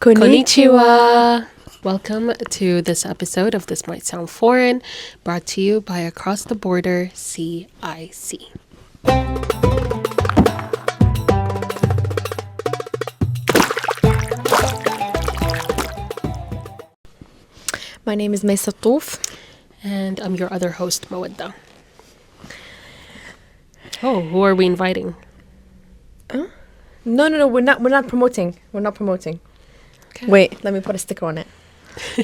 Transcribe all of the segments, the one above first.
Konnichiwa. Welcome to this episode of This Might Sound Foreign, brought to you by Across the Border CIC. My name is Maysa Touf. And I'm your other host, Mawadda. Oh, who are we inviting? No, we're not promoting. Okay. Wait, let me put a sticker on it.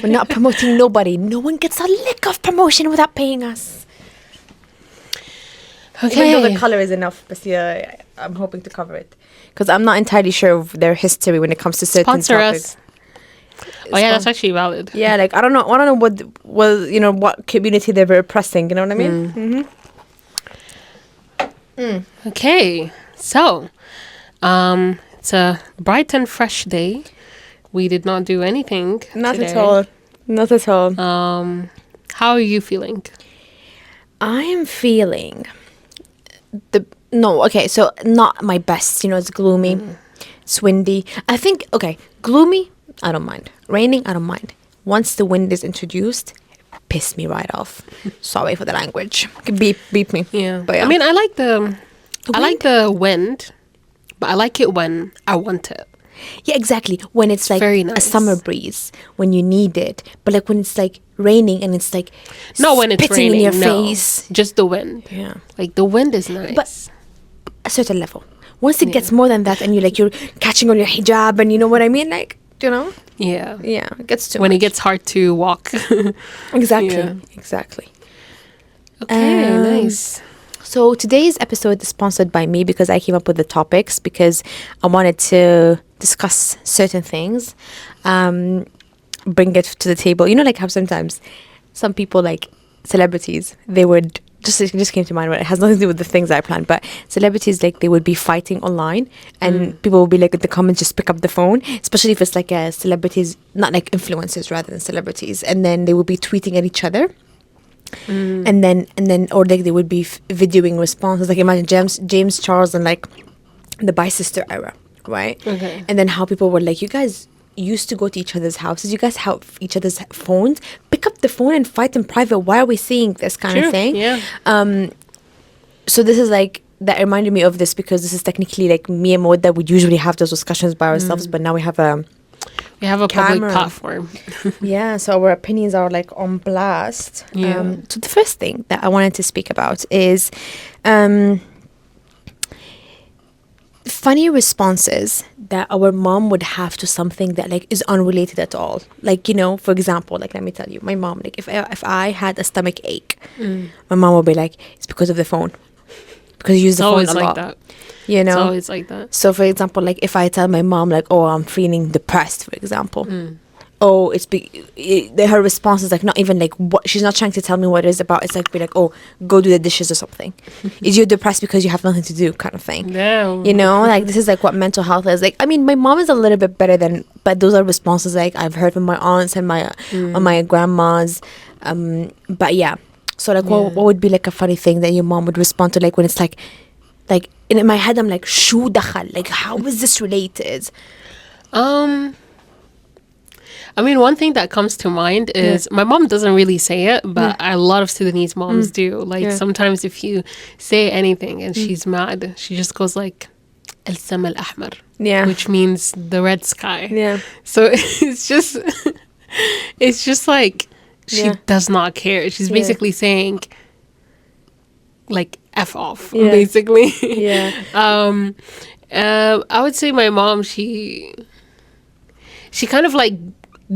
We're not promoting nobody. No one gets a lick of promotion without paying us. Okay. Even though the color is enough, but yeah, I'm hoping to cover it. Because I'm not entirely sure of their history when it comes to certain Sponsor topics. us. Oh yeah, that's actually valid. Yeah, like I don't know what community they were oppressing, you know what I mean? Okay. So, it's a bright and fresh day. We did not do anything today. Not at all. How are you feeling? I am feeling so not my best. It's gloomy, it's windy. I think, gloomy, I don't mind. Raining, I don't mind. Once the wind is introduced, piss me right off. Sorry for the language. Beep me. Yeah. But yeah. I mean, I like the wind, but I like it when I want it. Yeah, exactly. When it's like very nice. A summer breeze, when you need it. But like when it's like raining and it's like not when it's spitting raining, in your face. Just the wind. Yeah. Like the wind is nice. But a certain level. Once it gets more than that and you're catching on your hijab and you know what I mean? Like, Yeah. Yeah, it gets too when much. it gets hard to walk. Exactly. Yeah. Exactly. Okay, nice. So today's episode is sponsored by me because I came up with the topics because I wanted to discuss certain things, bring it to the table. Like how sometimes some people, like celebrities, they would it just came to mind, but it has nothing to do with the things I planned. But celebrities, like, they would be fighting online, and people will be like in the comments, just pick up the phone, especially if it's like celebrities, not like influencers rather than celebrities, and then they would be tweeting at each other. And then or like they would be videoing responses, like imagine James Charles and like the Bi-Sister era, right? Okay. And then how people were like, you guys used to go to each other's houses, you guys have each other's phones, pick up the phone and fight in private. Why are we seeing this kind of thing? Yeah. So this is like, that reminded me of this because this is technically like me and Maud that would usually have those discussions by ourselves, but now we have a public platform. Yeah, so our opinions are like on blast. Yeah. So the first thing that I wanted to speak about is funny responses that our mom would have to something that like is unrelated at all. Like, for example, like, let me tell you, my mom, like if I had a stomach ache, my mom would be like, it's because of the phone. Because you use the phone a lot. That. It's always like that. So for example, like if I tell my mom like, oh, I'm feeling depressed, for example, oh, her response is like not even like what, she's not trying to tell me what it is about. It's like be like, oh, go do the dishes or something. Is you depressed because you have nothing to do, kind of thing? No. Like this is like what mental health is. Like, I mean, my mom is a little bit better but those are responses like I've heard from my aunts and my grandmas. But yeah, so like what would be like a funny thing that your mom would respond to, like when it's like in my head I'm like, shoo dakhal, like how is this related? I mean, one thing that comes to mind is my mom doesn't really say it, but a lot of Sudanese moms do. Like sometimes if you say anything and she's mad, she just goes like, El Sama Al Ahmar, which means the red sky. Yeah. So it's just like she does not care. She's basically saying like F off, basically. Yeah. I would say my mom, she kind of like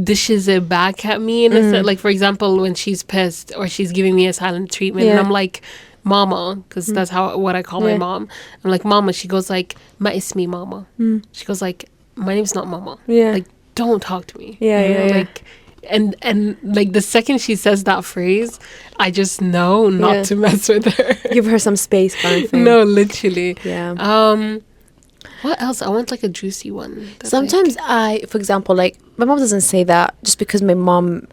dishes it back at me in a sense. Like, for example, when she's pissed or she's giving me a silent treatment and I'm like, mama, because that's what I call my mom. I'm like, mama. She goes like, ma ismi mama. She goes like, my name's not mama. Like, don't talk to me. Like, and like the second she says that phrase, I just know not to mess with her. Give her some space, kind of thing. No, literally. Yeah. What else? I want like a juicy one. Sometimes for example, like my mom doesn't say that just because my mom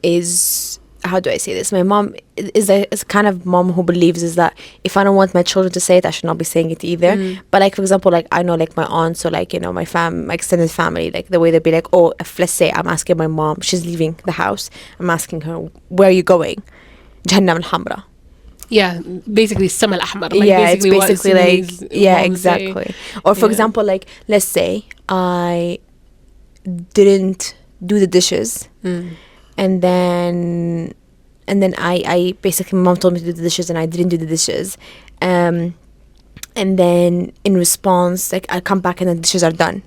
is how do I say this? My mom is a kind of mom who believes is that if I don't want my children to say it, I should not be saying it either. But like, for example, like I know like my aunts or like, you know, my extended family, like the way they'd be like, oh, if let's say I'm asking my mom, she's leaving the house, I'm asking her, where are you going? Jahannam al-Hamra. Yeah, basically Sama al-Ahmar. Like Yeah, it's basically like, Sudanese yeah, moms exactly. say. Or for Yeah. example, like let's say I didn't do the dishes, and then I basically, my mom told me to do the dishes and I didn't do the dishes, and then in response, like I come back and the dishes are done.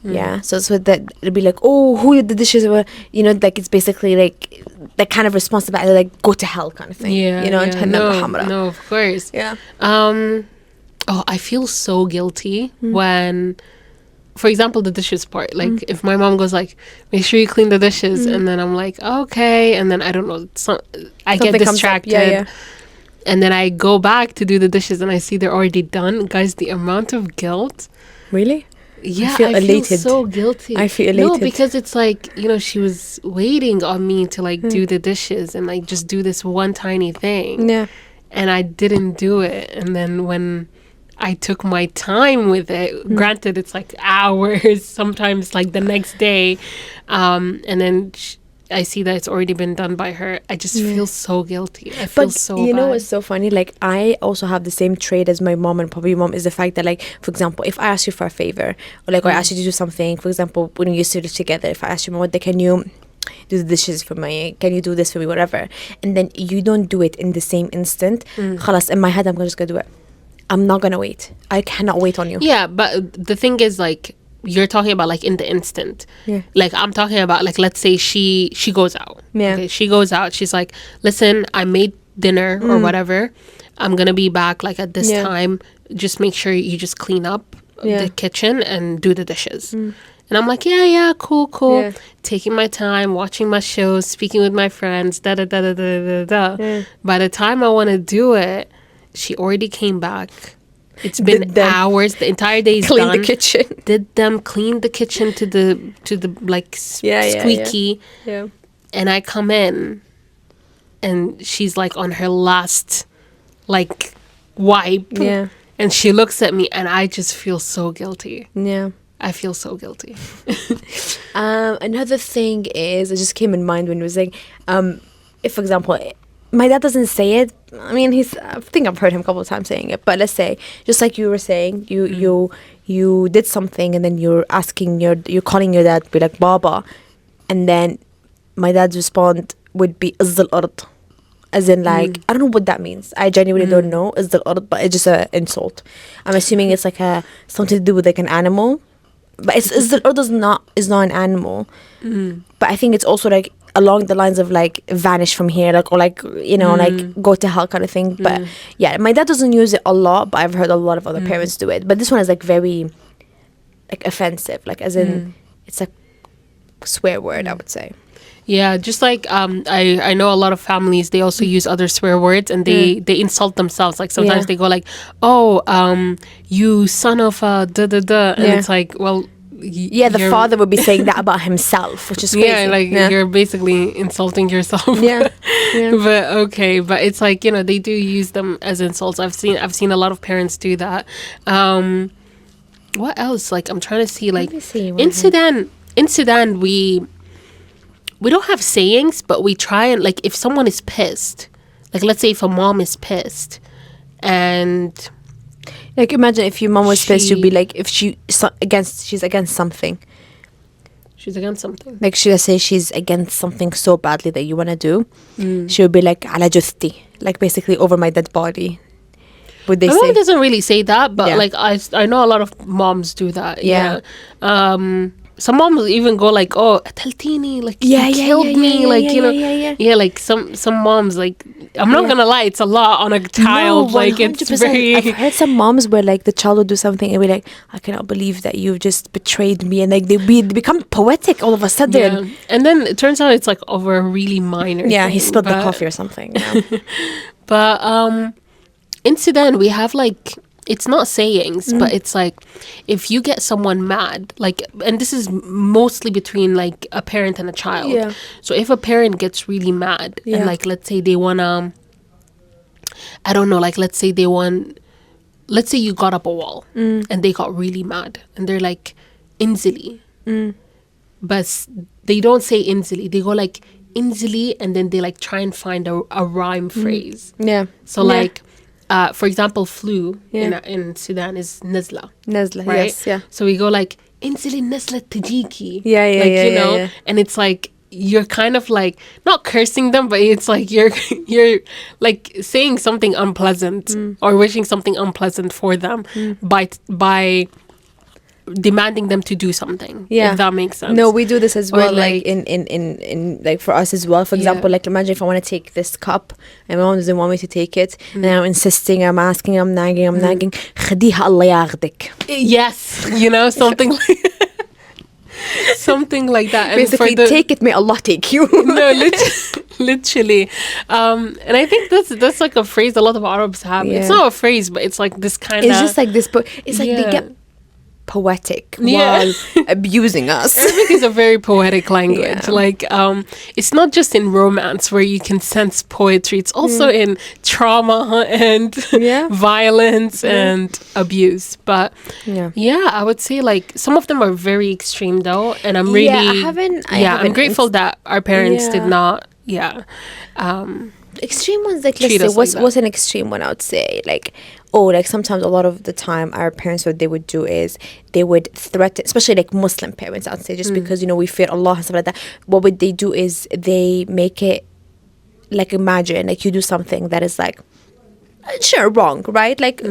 Yeah, so that it'd be like, oh, who did the dishes? You know, like it's basically like that kind of response about like go to hell kind of thing. Yeah, you know, yeah. Jahannam al-Hamra. No, of course. Yeah. Oh, I feel so guilty when, for example, the dishes part. Like, if my mom goes like, make sure you clean the dishes, and then I'm like, okay, and then I don't know, I get Something comes up. distracted. Yeah. And then I go back to do the dishes and I see they're already done. Guys, the amount of guilt. Really? Yeah, feel elated. so guilty. I feel elated. No, because it's like, you know, she was waiting on me to like do the dishes and like just do this one tiny thing. Yeah. And I didn't do it. And then when I took my time with it, granted, it's like hours, sometimes like the next day. And then I see that it's already been done by her. I just feel so guilty. I feel so bad. You know what's so funny? Like, I also have the same trait as my mom and probably your mom, is the fact that, like, for example, if I ask you for a favor, or like, or I ask you to do something, for example, when we used to live together, if I ask you, Mom, can you do the dishes for me? Can you do this for me? Whatever. And then you don't do it in the same instant. Khalas, in my head, I'm just going to do it. I'm not going to wait. I cannot wait on you. Yeah, but the thing is, like, you're talking about like in the instant. Yeah. Like I'm talking about like, let's say she goes out. Yeah. Okay, she goes out. She's like, listen, I made dinner or whatever. I'm gonna be back like at this time. Just make sure you just clean up the kitchen and do the dishes. And I'm like, yeah, cool. Yeah. Taking my time, watching my shows, speaking with my friends, da. By the time I want to do it, she already came back. It's been hours. The entire day is Clean done. the kitchen. Did them clean the kitchen to the like squeaky. Yeah. And I come in, and she's like on her last like wipe. Yeah. And she looks at me, and I just feel so guilty. Yeah. I feel so guilty. Another thing is, it just came in mind when you were saying, if, for example, my dad doesn't say it. I mean, I think I've heard him a couple of times saying it. But let's say, just like you were saying, you did something, and then you're calling your dad, be like, Baba. And then my dad's response would be, Izz al-ard. As in, like, I don't know what that means. I genuinely don't know, Izz al-ard, but it's just an insult. I'm assuming it's like something to do with like an animal. But Izz al-ard is not an animal. But I think it's also like along the lines of like vanish from here, like, or like, you know, like go to hell kind of thing. But yeah, my dad doesn't use it a lot, but I've heard a lot of other parents do it. But this one is like very like offensive, like as in it's a swear word, I would say. Yeah, just like I know a lot of families, they also use other swear words, and they insult themselves. Like sometimes they go like, oh, you son of a da. And it's like, well, the father would be saying that about himself, which is crazy. Yeah, like you're basically insulting yourself. Yeah. But okay, but it's like, you know, they do use them as insults. I've seen a lot of parents do that. What else? Like I'm trying to see, like in Sudan we don't have sayings, but we try and, like, if someone is pissed, like let's say if a mom is pissed, and like imagine if your mom was pissed, you'd be like, if she's against something. She's against something. Like let's say she's against something so badly that you want to do, she would be like, ala justi, like basically over my dead body. Would they say? My mom doesn't really say that, but like I know a lot of moms do that. Yeah. Some moms even go like, oh, ataltini, like you killed me, like you know, yeah. Like some moms, like, I'm not gonna lie, it's a lot on a child. No, like it's very. I've heard some moms where like the child will do something and be like, I cannot believe that you've just betrayed me, and like they become poetic all of a sudden. Yeah. And then it turns out it's like over a really minor. Yeah, thing, he spilled the coffee or something. Yeah. But in Sudan we have like it's not sayings, but it's like if you get someone mad, like, and this is mostly between like a parent and a child. Yeah. So if a parent gets really mad Yeah. and like, let's say they wanna, I don't know, like let's say you got up a wall and they got really mad and they're like, inzili. But they don't say inzili. They go like inzili, and then they like try and find a rhyme phrase. Yeah. So Yeah. like, for example, flu Yeah. in Sudan is nazla, Nazla, right? yes, yeah. So we go like inzili nazla tajiki. Yeah, yeah, like, yeah, you know, yeah. and it's like you're kind of like not cursing them, but it's like you're like saying something unpleasant or wishing something unpleasant for them by demanding them to do something. Yeah. If that makes sense. No, we do this as Or well, like like- in like for us as well. For example, like imagine if I want to take this cup and my mom doesn't want me to take it, and I'm insisting, I'm asking, I'm nagging, خديها الله ياخدك. Yes, you know, something like something like that. And Basically, take it, may Allah take you. no, literally. And I think that's like a phrase a lot of Arabs have. Yeah. It's not a phrase, but it's like this kind of. It's just like this, but it's like they get poetic Yeah. while abusing us. Arabic is a very poetic language. Yeah. Like, it's not just in romance where you can sense poetry. It's also in trauma and Yeah. violence and abuse. But Yeah. I would say like some of them are very extreme though, and I'm really I haven't I'm grateful that our parents did Yeah. not. Extreme ones, like Treat let's us say like what's an extreme one? I would say like sometimes a lot of the time our parents, what they would do is they would threaten, especially like Muslim parents, I'd say, just because, you know, we fear Allah and stuff like that. What would they do is they make it like, imagine like you do something that is like, sure, wrong, right? Like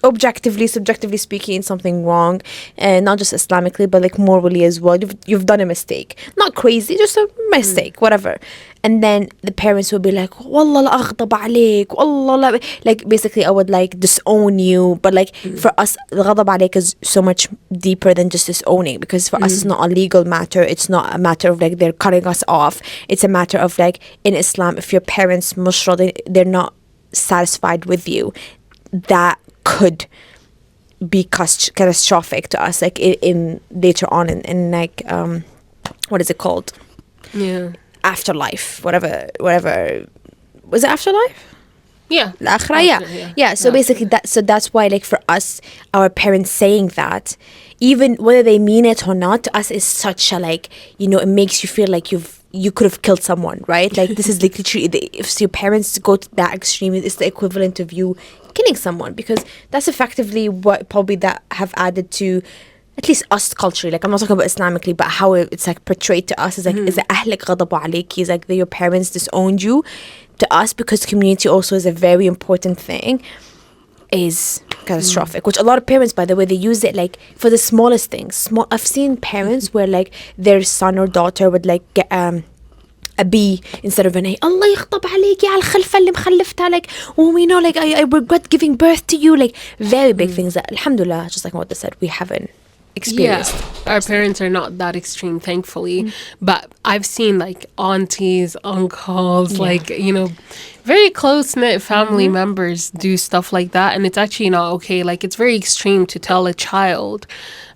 objectively, subjectively speaking, something wrong, and not just Islamically, but like morally as well. You've done a mistake, not crazy, just a mistake, whatever. And then the parents will be like, "Wallah la aghdab عليك, wallah la," like basically I would like disown you. But like for us, the ghadab عليك is so much deeper than just disowning, because for us it's not a legal matter. It's not a matter of like they're cutting us off. It's a matter of like in Islam, if your parents mushra, they're not satisfied with you, that could be catastrophic to us, like in later on in like what is it called, afterlife, whatever was it, afterlife, الآخرة, yeah. So basically that's why, like for us, our parents saying that, even whether they mean it or not, to us is such a, like, you know, it makes you feel like you could have killed someone, right? Like this is like literally, if your parents go to that extreme, it's the equivalent of you killing someone, because that's effectively what probably that have added to at least us culturally. Like I'm not talking about Islamically, but how it's like portrayed to us is like is أهلك غضبوا عليك, is like that your parents disowned you. To us, because community also is a very important thing, is catastrophic. Which a lot of parents, by the way, they use it like for the smallest things. I've seen parents where like their son or daughter would like get a B instead of an A. Allah يخطب عليك يا الخلفة اللي مخلفتها, like, oh, you know, like I regret giving birth to you, like very big things that alhamdulillah, just like what they said, we haven't experienced. Yeah, our parents are not that extreme, thankfully. But I've seen like aunties, uncles, like, you know, very close-knit family members do stuff like that, and it's actually not okay. Like, it's very extreme to tell a child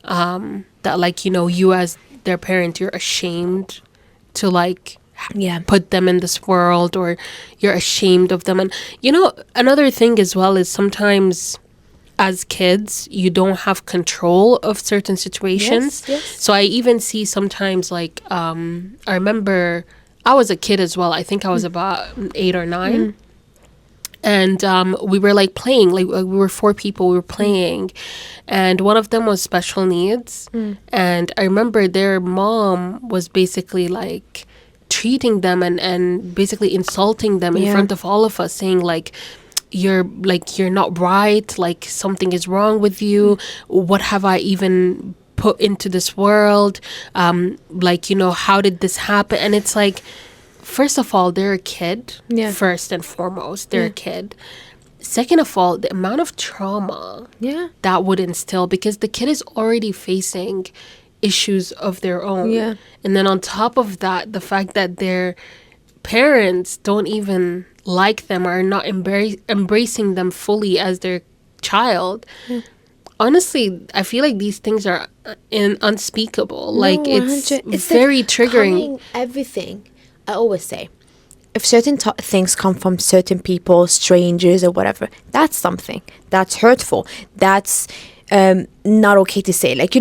that, like, you know, you as their parent, you're ashamed to like put them in this world, or you're ashamed of them. And you know, another thing as well is sometimes as kids, you don't have control of certain situations. Yes. So I even see sometimes, like, I remember I was a kid as well. I think I was about 8 or 9. And we were like playing, like we were 4 people, we were playing. And one of them was special needs. And I remember their mom was basically like treating them and basically insulting them in front of all of us, saying like, you're not right, like something is wrong with you, what have I even put into this world, like, you know, how did this happen? And it's like, first of all, they're a kid. First and foremost, they're a kid. Second of all, the amount of trauma that would instill, because the kid is already facing issues of their own, and then on top of that, the fact that their parents don't even like them, or not embracing them fully as their child. Honestly, I feel like these things are unspeakable. Like, it's very triggering. Everything. I always say, if certain things come from certain people, strangers or whatever, that's something. That's hurtful. That's not okay to say. Like,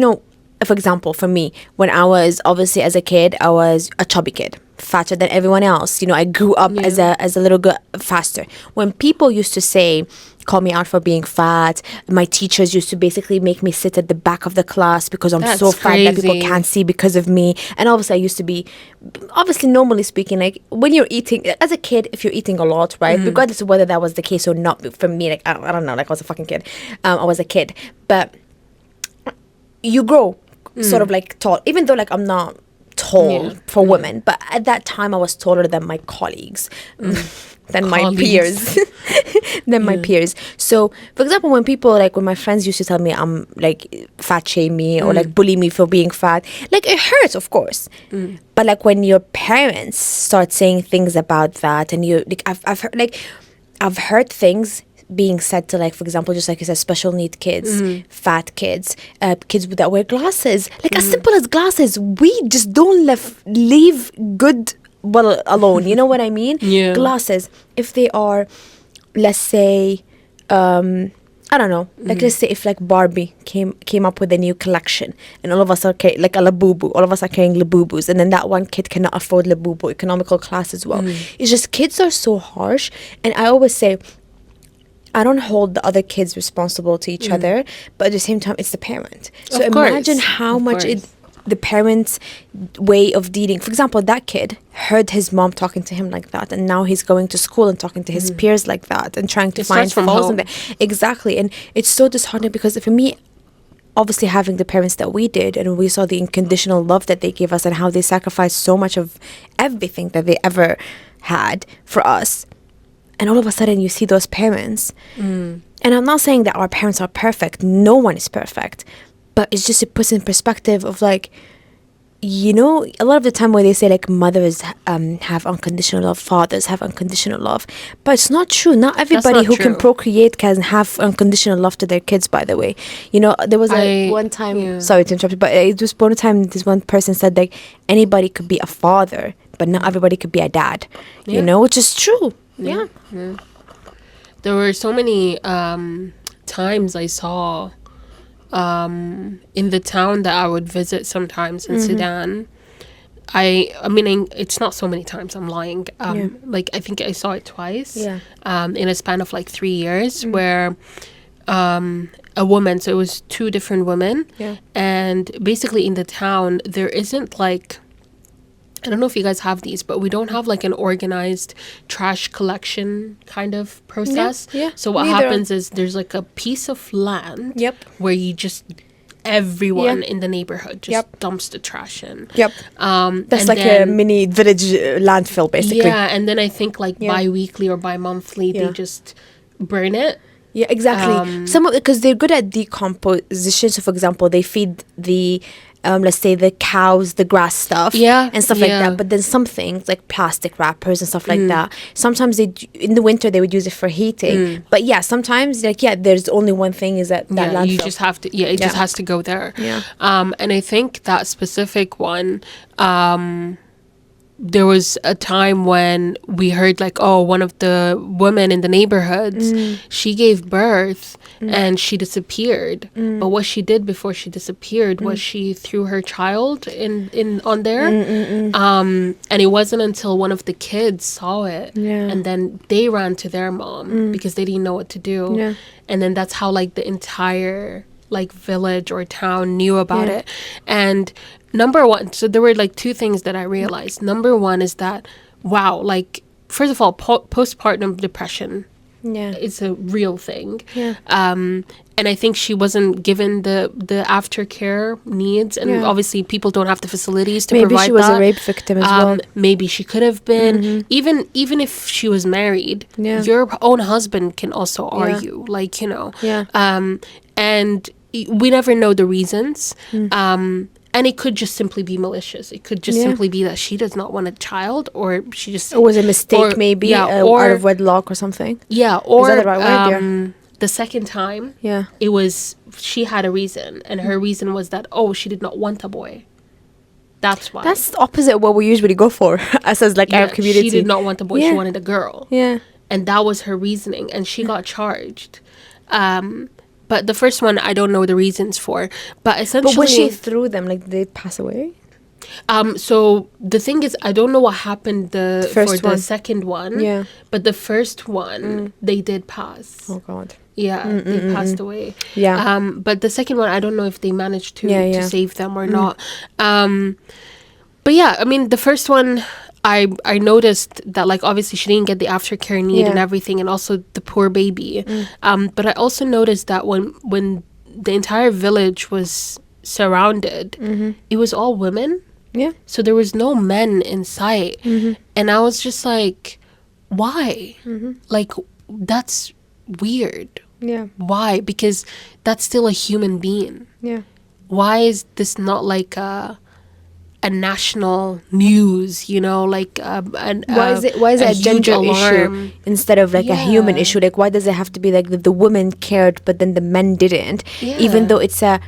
for example, for me, when I was, obviously, as a kid, I was a chubby kid, fatter than everyone else. I grew up as a little girl, faster. When people used to call me out for being fat, my teachers used to basically make me sit at the back of the class because I'm so fat that people can't see because of me. And obviously, I used to be, normally speaking, like, when you're eating, as a kid, if you're eating a lot, right, regardless of whether that was the case or not, for me, like, I don't know, like, I was a fucking kid. I was a kid. But you grow sort of like tall, even though like I'm not tall for women, but at that time I was taller than my colleagues, than my peers. My peers. So for example, when my friends used to tell me I'm like fat shame me or like bully me for being fat, like it hurts, of course. But like when your parents start saying things about that, and you like, I've heard things being said to, like, for example, just like you said, special need kids, fat kids, kids that wear glasses, like as simple as glasses. We just don't leave good alone. You know what I mean? Yeah. Glasses, if they are, let's say, I don't know, like let's say if like Barbie came up with a new collection, and all of us are like a Labubu, all of us are carrying Labubus, and then that one kid cannot afford Labubu, economical class as well. It's just kids are so harsh, and I always say, I don't hold the other kids responsible to each other, but at the same time, it's the parent. So imagine how much the parent's way of dealing. For example, that kid heard his mom talking to him like that, and now he's going to school and talking to his peers like that, and trying to find faults in that. Exactly, and it's so disheartening because for me, obviously having the parents that we did, and we saw the unconditional love that they gave us and how they sacrificed so much of everything that they ever had for us. And all of a sudden, you see those parents. And I'm not saying that our parents are perfect. No one is perfect. But it's just, it puts in perspective of like, a lot of the time when they say like mothers have unconditional love, fathers have unconditional love. But it's not true. Not everybody who can procreate can have unconditional love to their kids, by the way. There was one time, sorry to interrupt, but it was one time this one person said like anybody could be a father, but not everybody could be a dad. Which is true. Yeah. There were so many times I saw in the town that I would visit sometimes in Sudan. I mean, it's not so many times, I'm lying. Like, I think I saw it twice in a span of like 3 years where a woman, so it was 2 different women. And basically in the town, there isn't like, I don't know if you guys have these, but we don't have like an organized trash collection kind of process. So what happens is there's like a piece of land where you just, everyone in the neighborhood just dumps the trash in. That's like a mini village landfill, basically. Yeah, and then I think like bi-weekly or bi-monthly, they just burn it. Yeah, exactly. Because they're good at decomposition. So, for example, they feed the let's say the cows the grass stuff and stuff like that, but then some things like plastic wrappers and stuff like that, sometimes in the winter they would use it for heating, but sometimes like there's only one thing is that landfill. You just have to it just has to go there. And I think that specific one, there was a time when we heard like, oh, one of the women in the neighborhoods, she gave birth and she disappeared. But what she did before she disappeared was she threw her child on there. And it wasn't until one of the kids saw it and then they ran to their mom because they didn't know what to do. And then that's how like the entire like village or town knew about it. And number one, so there were like 2 things that I realized. Number one is that, wow, like, first of all, postpartum depression is a real thing. And I think she wasn't given the aftercare needs. And obviously people don't have the facilities to provide that. Maybe she was a rape victim as well. Maybe she could have been. Even if she was married, your own husband can also argue. Like, and we never know the reasons. And it could just simply be malicious. It could just simply be that she does not want a child, or she just... It was a mistake, maybe, or out of wedlock or something. Yeah, or... Is that the right word? Mm-hmm. The second time, Yeah. it was, she had a reason, and her reason was that, oh, she did not want a boy. That's why. That's the opposite of what we usually go for as like Arab community. She did not want a boy. Yeah. She wanted a girl. Yeah. And that was her reasoning, and she got charged. But the first one, I don't know the reasons for. But essentially, But when she threw them, like, did they pass away? So the thing is, I don't know what happened for the second one. Yeah. But the first one, they did pass. Oh God. Yeah, they passed away. Yeah. But the second one, I don't know if they managed to save them or not. But yeah, I mean, the first one, I noticed that, like, obviously she didn't get the aftercare need and everything, and also the poor baby. But I also noticed that when the entire village was surrounded, it was all women. Yeah. So there was no men in sight. And I was just like, why? Like, that's weird. Yeah. Why? Because that's still a human being. Yeah. Why is this not like a national news, you know, like why is it a gender issue instead of like a human issue? Like, why does it have to be like the women cared but then the men didn't? Even though it's a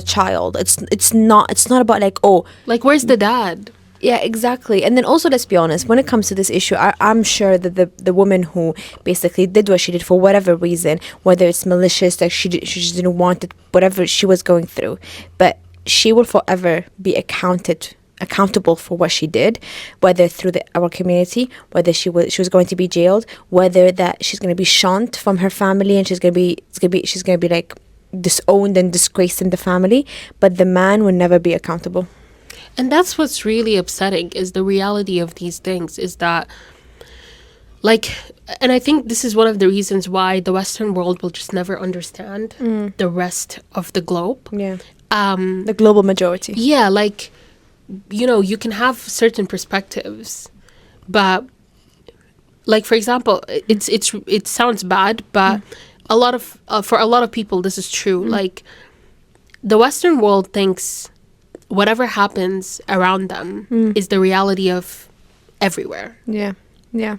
child. It's not about like, oh, like, where's the dad? Yeah, exactly. And then also, let's be honest, when it comes to this issue, I'm sure that the woman who basically did what she did for whatever reason, whether it's malicious, like she just didn't want it, whatever she was going through, but she will forever be accountable for what she did, whether through our community, whether she was going to be jailed, whether that she's going to be shunned from her family, and she's going to be like disowned and disgraced in the family, but the man will never be accountable. And that's what's really upsetting, is the reality of these things, is that, like, and I think this is one of the reasons why the Western world will just never understand the rest of the globe. Yeah. The global majority. Yeah, like, you know, you can have certain perspectives, but, like, for example, it sounds bad, but a lot of for a lot of people this is true. Like, the Western world thinks whatever happens around them is the reality of everywhere. Yeah.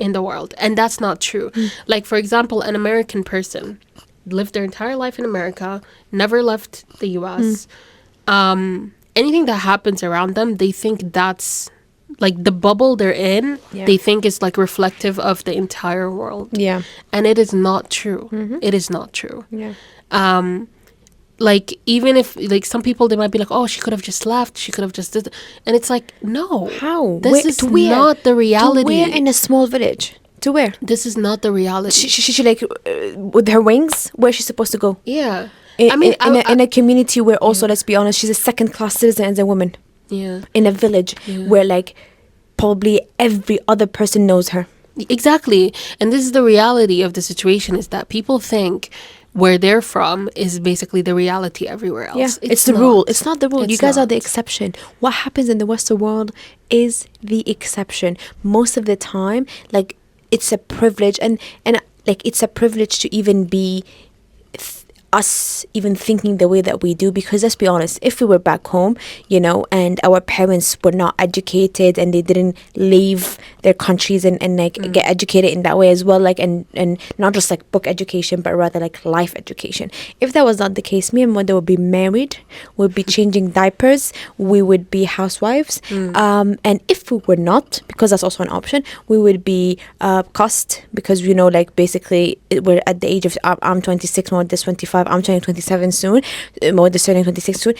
In the world, and that's not true. Like, for example, an American person lived their entire life in America, never left the US. Anything that happens around them, they think that's like the bubble they're in. They think is like reflective of the entire world. Yeah. And it is not true. It is not true. Yeah. Like, even if, like, some people, they might be like, oh, she could have just left, she could have just did, and it's like, no. How? This is not the reality. To where in a small village? To where? This is not the reality. She like, with her wings, where's she supposed to go? Yeah. In a community where also, let's be honest, she's a second-class citizen as a woman. Yeah. In a village where, like, probably every other person knows her. Exactly. And this is the reality of the situation, is that people think where they're from is basically the reality everywhere else. Yeah, it's the rule. It's not the rule. You guys are the exception. What happens in the Western world is the exception. Most of the time, like, it's a privilege, and like, it's a privilege to even be us even thinking the way that we do, because let's be honest, if we were back home, you know, and our parents were not educated and they didn't leave their countries and like get educated in that way as well, like, and not just like book education, but rather like life education. If that was not the case, me and Mother would be married, would be changing diapers, we would be housewives, and if we were not, because that's also an option, we would be cussed, because, you know, like, basically we're at the age of, I'm 26, Mother is 25, I'm turning 27 soon, Mother is turning 26 soon.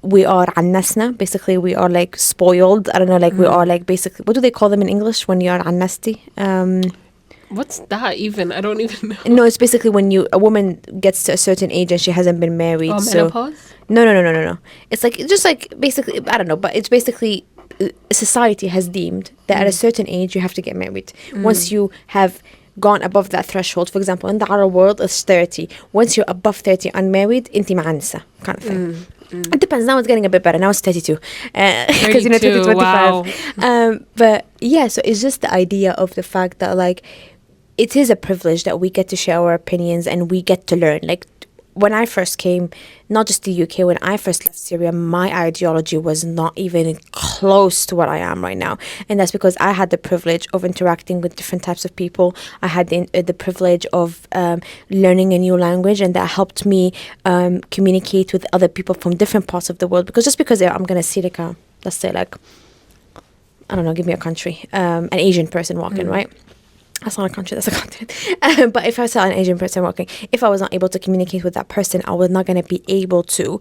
We are annasna, basically we are like spoiled. I don't know, like we are like, basically, what do they call them in English when you are annasti? What's that even? I don't even know. No, it's basically when a woman gets to a certain age and she hasn't been married. Oh, so menopause? No. It's like, just like, basically, I don't know, but it's basically society has deemed that at a certain age you have to get married. Once you have gone above that threshold, for example, in the Arab world, it's 30. Once you're above 30 unmarried, inti ma'anisa, kind of thing. It depends. Now it's getting a bit better. Now it's 32. Because, you know, 20, 25. Wow. But yeah, so it's just the idea of the fact that, like, it is a privilege that we get to share our opinions and we get to learn. Like, when I first came, not just the UK, when I first left Syria, my ideology was not even close to what I am right now. And that's because I had the privilege of interacting with different types of people. I had the privilege of learning a new language, and that helped me communicate with other people from different parts of the world. Because just because I'm going to see like a, let's say like, I don't know, give me a country, an Asian person walking, right? That's not a country, that's a continent. But if I saw an Asian person walking, if I was not able to communicate with that person, I was not going to be able to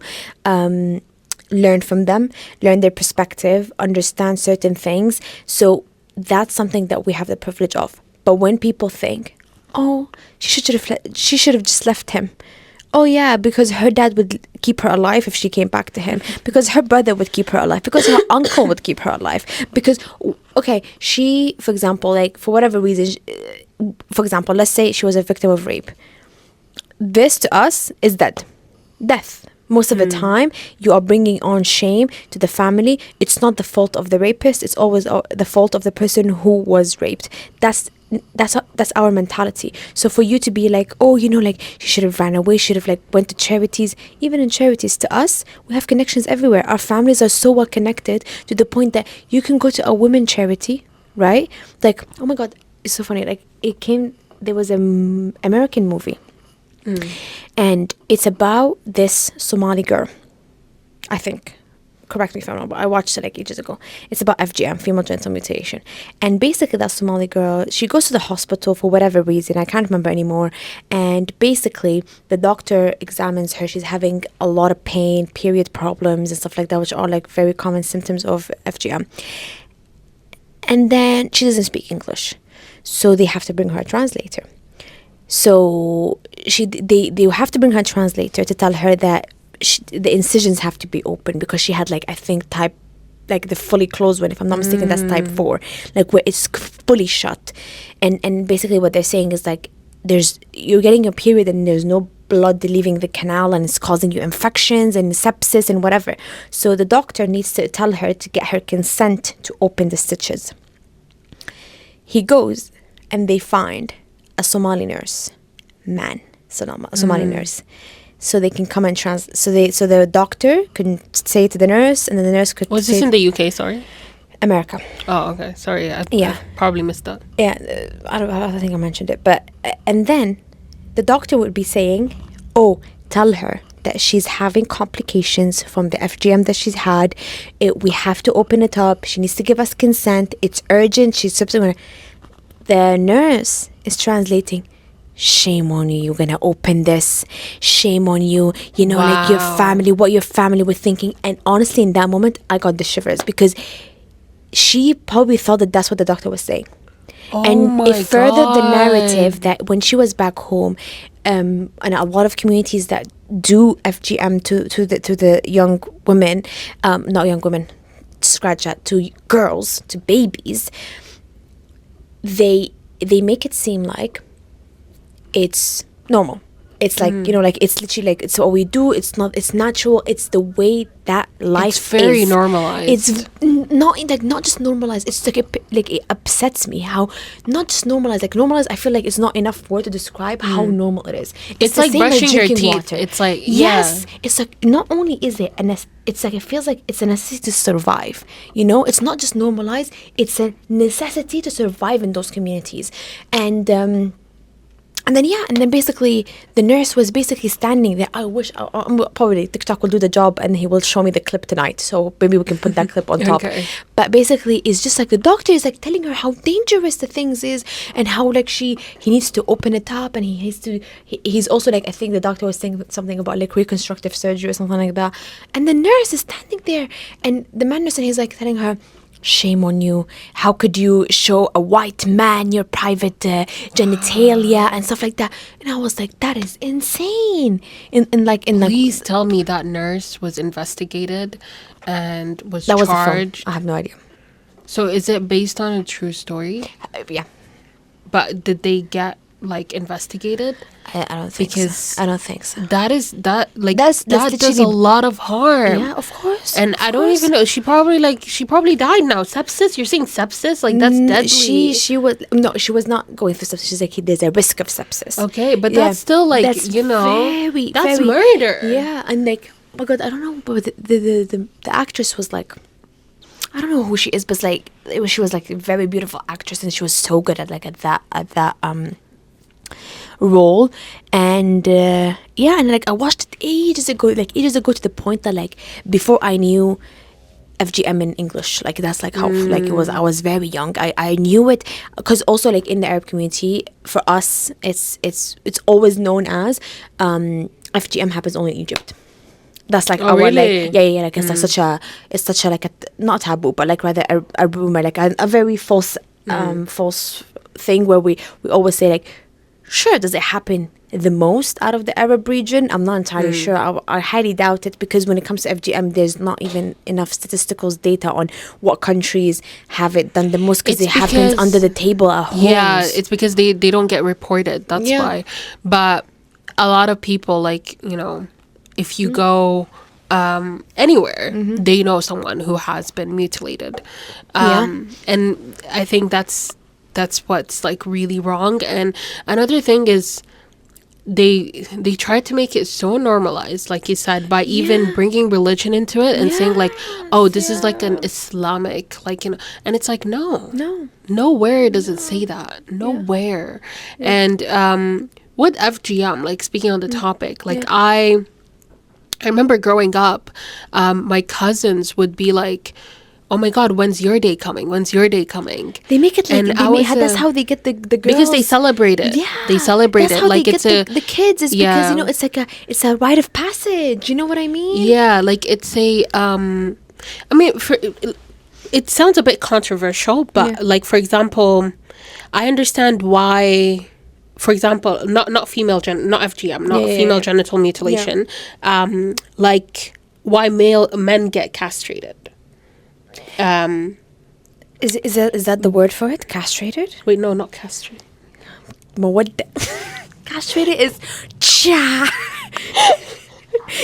learn from them, learn their perspective, understand certain things. So that's something that we have the privilege of. But when people think, oh, she should have just left him. Oh yeah, because her dad would keep her alive if she came back to him. Because her brother would keep her alive. Because her uncle would keep her alive. Because, okay, she, for example, like for whatever reason, for example, let's say she was a victim of rape. This to us is death. Most of the time, you are bringing on shame to the family. It's not the fault of the rapist. It's always the fault of the person who was raped. That's our mentality. So for you to be like, oh, you know, like she should have ran away, should have like went to charities. Even in charities, to us, we have connections everywhere. Our families are so well connected to the point that you can go to a women charity, right? Like, oh my God, it's so funny. Like there was an American movie. And it's about this Somali girl, I think. Correct me if I'm wrong, but I watched it like ages ago. It's about FGM, female genital mutilation. And basically that Somali girl, she goes to the hospital for whatever reason. I can't remember anymore. And basically the doctor examines her. She's having a lot of pain, period problems and stuff like that, which are like very common symptoms of FGM. And then she doesn't speak English. So they have to bring her a translator. So they have to bring her a translator to tell her that the incisions have to be open, because she had like, I think type, like the fully closed one, if I'm not mistaken, that's type 4, like where it's fully shut. And basically what they're saying is like, you're getting a period and there's no blood leaving the canal and it's causing you infections and sepsis and whatever. So the doctor needs to tell her to get her consent to open the stitches. He goes and they find a Somali nurse, Somali nurse. So they can come and so the doctor can say to the nurse, and then the nurse could. Was this in the UK? Sorry, America. Oh, okay. Sorry, I probably missed that. Yeah, I don't think I mentioned it, but and then the doctor would be saying, "Oh, tell her that she's having complications from the FGM that she's had. We have to open it up. She needs to give us consent. It's urgent. She's subsequent." The nurse is translating. Shame on you, you're gonna open this. Shame on you, you know, like your family, what your family were thinking. And honestly, in that moment, I got the shivers, because she probably thought that that's what the doctor was saying. And it furthered the narrative that when she was back home, and a lot of communities that do FGM to the young women, not young women, scratch that, to girls, to babies, they make it seem like it's normal. It's like, you know, like it's literally like it's what we do. It's natural. It's the way that life is. It's very normalized. It's not just normalized. It's like it upsets me how not just normalized. Like normalized, I feel like it's not enough word to describe how normal it is. It's like brushing your teeth. Water. It's like yes. It's like not only is it it's like it feels like it's a necessity to survive. You know, it's not just normalized. It's a necessity to survive in those communities. And then basically the nurse was basically standing there. I wish probably TikTok will do the job and he will show me the clip tonight, so maybe we can put that clip on top. Okay. But basically it's just like the doctor is like telling her how dangerous the things is, and how like he needs to open it up, and he's also like, I think the doctor was saying something about like reconstructive surgery or something like that, and the nurse is standing there, and the man nurse, and he's like telling her, shame on you, how could you show a white man your private genitalia and stuff like that. And I was like, that is insane. Please tell me that nurse was investigated and was charged. I have no idea. So is it based on a true story? Yeah. But did they get like investigated? I don't think so. I don't think so. That That's does a lot of harm. Yeah, of course. And I don't even know. She probably died now. Sepsis. You're saying sepsis? Like that's deadly. She was not going for sepsis. She's like, there's a risk of sepsis. Okay, but that's still like that's that's murder. Yeah, and like, oh my God, I don't know, but the actress was like, I don't know who she is, but like she was like a very beautiful actress, and she was so good at that role. And yeah, and like I watched it ages ago to the point that like before I knew FGM in English, like that's like how like it was. I was very young. I knew it because also like in the Arab community, for us it's always known as FGM happens only in Egypt. That's like our really? like yeah like it's such a like a not taboo, but like rather a rumor, like a very false false thing where we always say like, sure, does it happen the most out of the Arab region? I'm not entirely sure. I highly doubt it, because when it comes to FGM, there's not even enough statistical data on what countries have it done the most, because it happens under the table at home. Yeah, it's because they don't get reported. That's why. But a lot of people, like, you know, if you go anywhere, they know someone who has been mutilated. And I think that's what's like really wrong. And another thing is they try to make it so normalized, like you said, by even bringing religion into it and saying like, oh, this is like an Islamic, like, you know, and it's like, nowhere does it say that. Nowhere. And with FGM, like speaking on the topic, like I remember growing up, my cousins would be like, oh my God, when's your day coming? When's your day coming? They make it like, that's how they get the girls. Because they celebrate it. Yeah. They celebrate it. Like it's the kids is because, you know, it's like it's a rite of passage. You know what I mean? Yeah. Like it's a, I mean, it sounds a bit controversial, but like, for example, I understand why, for example, not female not FGM, not female genital mutilation, like why men get castrated. Is that the word for it? Castrated? Wait, no, not castrated. Castrated is cha.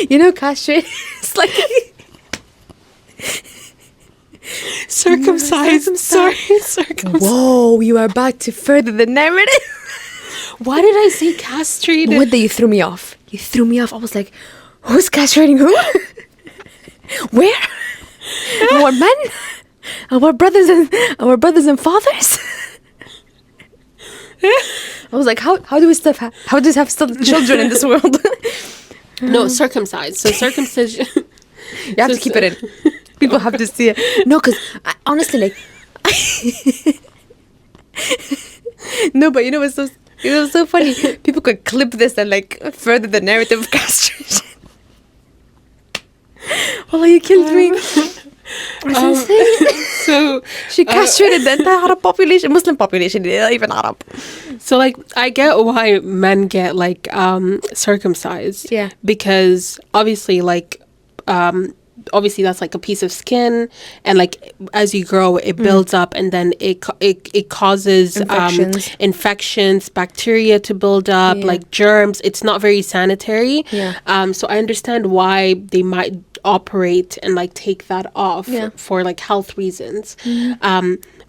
You know, castrated is like circumcised. Sorry, circumcised. Whoa, you are about to further the narrative. Why did I say castrated? What? You threw me off. You threw me off. I was like, who's castrating who? Where? Our men? Our brothers and fathers? I was like, how do we have still children in this world? No, circumcised. So circumcision. You have to keep it in. People have to see it. No, because honestly, like, no, but you know, it was so funny. People could clip this and like further the narrative of castration. Oh, you killed me. So she castrated the entire Arab population, Muslim population, not even Arab. So like, I get why men get like circumcised. Yeah. Because obviously, like, obviously that's like a piece of skin, and like as you grow, it builds up, and then it causes infections, bacteria to build up, like germs. It's not very sanitary. So I understand why they might operate and like take that off for like health reasons.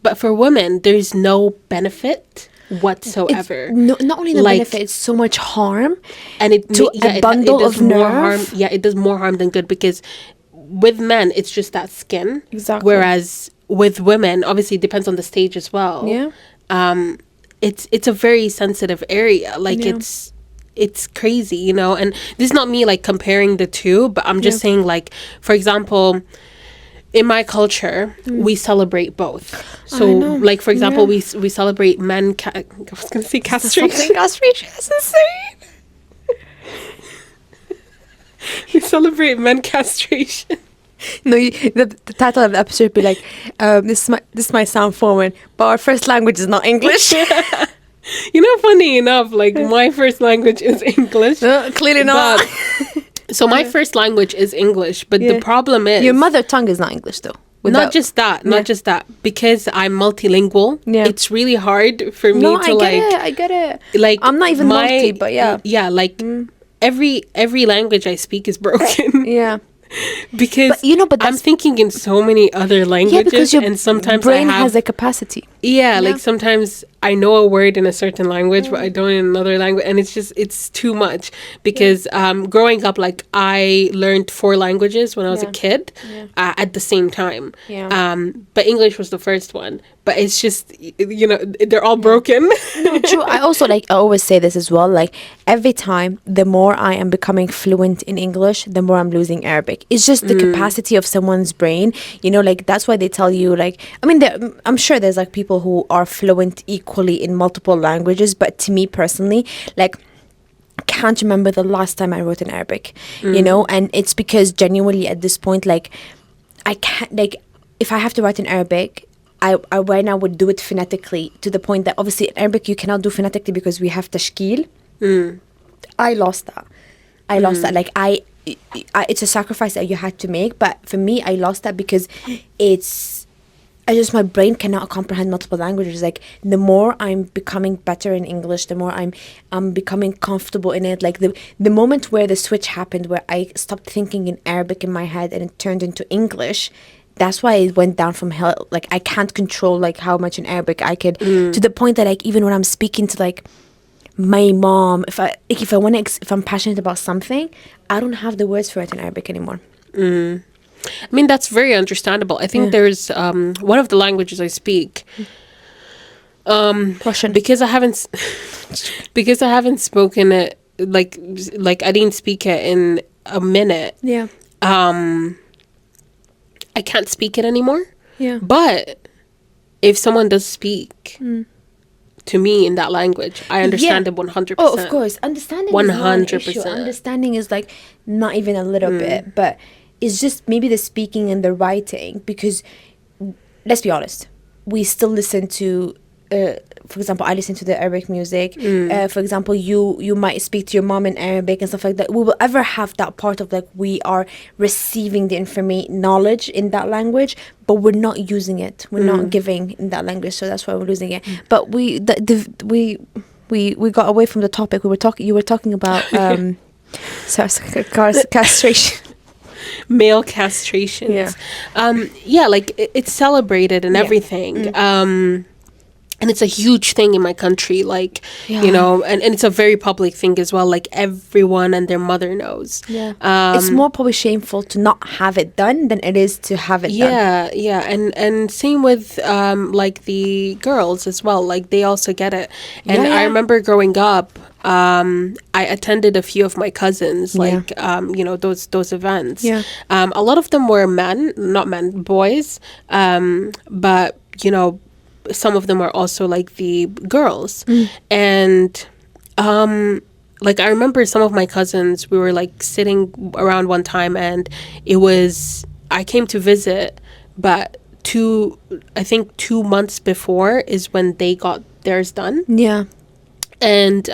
But for women, there's no benefit whatsoever. Not only the benefit, it's so much harm, and it does more harm. Yeah, it does more harm than good, because with men it's just that skin. Exactly. Whereas with women, obviously it depends on the stage as well. It's a very sensitive area. Like it's crazy, you know. And this is not me like comparing the two, but I'm just saying, like, for example, in my culture, we celebrate both. So, like, for example, we celebrate men. I was gonna say castration. Castration is insane. We celebrate men castration. No, the title of the episode would be like, this might sound foreign, but our first language is not English. You know, funny enough, like, my first language is English. Clearly not. So my first language is English, but the problem is... Your mother tongue is not English, though. Not just that. Because I'm multilingual, it's really hard for me to I get it. Like, I'm not even multi, but like every language I speak is broken. Because but I'm thinking in so many other languages, because your and sometimes brain has a capacity. Like sometimes I know a word in a certain language, but I don't in another language, and it's too much. Because growing up, like, I learned 4 languages when I was a kid at the same time. But English was the first one. But it's just, they're all broken. No, true. I always say this as well. Like, every time, the more I am becoming fluent in English, the more I'm losing Arabic. It's just the capacity of someone's brain. Like, that's why they tell you, like, I mean, I'm sure there's, like, people who are fluent equally in multiple languages. But to me personally, like, I can't remember the last time I wrote in Arabic, and it's because genuinely at this point, like, I can't, like, if I have to write in Arabic, I right now would do it phonetically, to the point that obviously in Arabic you cannot do phonetically because we have tashkil. I lost that. Like, it's a sacrifice that you had to make, but for me, I lost that because my brain cannot comprehend multiple languages. Like, the more I'm becoming better in English, the more I'm becoming comfortable in it. Like, the moment where the switch happened, where I stopped thinking in Arabic in my head and it turned into English, that's why it went down from hell. Like, I can't control, like, how much in Arabic I could, to the point that, like, even when I'm speaking to, like, my mom, if I'm passionate about something, I don't have the words for it in Arabic anymore. I mean, that's very understandable. I think there's one of the languages I speak, Russian, because I haven't spoken it, like I didn't speak it in a minute. I can't speak it anymore. But if someone does speak to me in that language, I understand it 100%. Oh, of course. Understanding 100%. Is not an issue. Understanding is, like, not even a little bit, but it's just maybe the speaking and the writing, because let's be honest, we still listen to for example, I listen to the Arabic music. For example, you might speak to your mom in Arabic and stuff like that. We will ever have that part of, like, we are receiving the knowledge in that language, but we're not using it. We're not giving in that language, so that's why we're losing it. But we got away from the topic. You were talking about castration. Male castrations. Like, it's celebrated and everything. And it's a huge thing in my country, like, and it's a very public thing as well. Like, everyone and their mother knows. It's more probably shameful to not have it done than it is to have it done. And same with like the girls as well. Like, they also get it. And I remember growing up, I attended a few of my cousins, like those events. A lot of them were boys, but some of them are also, like, the girls. And like, I remember some of my cousins, we were, like, sitting around one time, and I came to visit, but 2 months before is when they got theirs done. And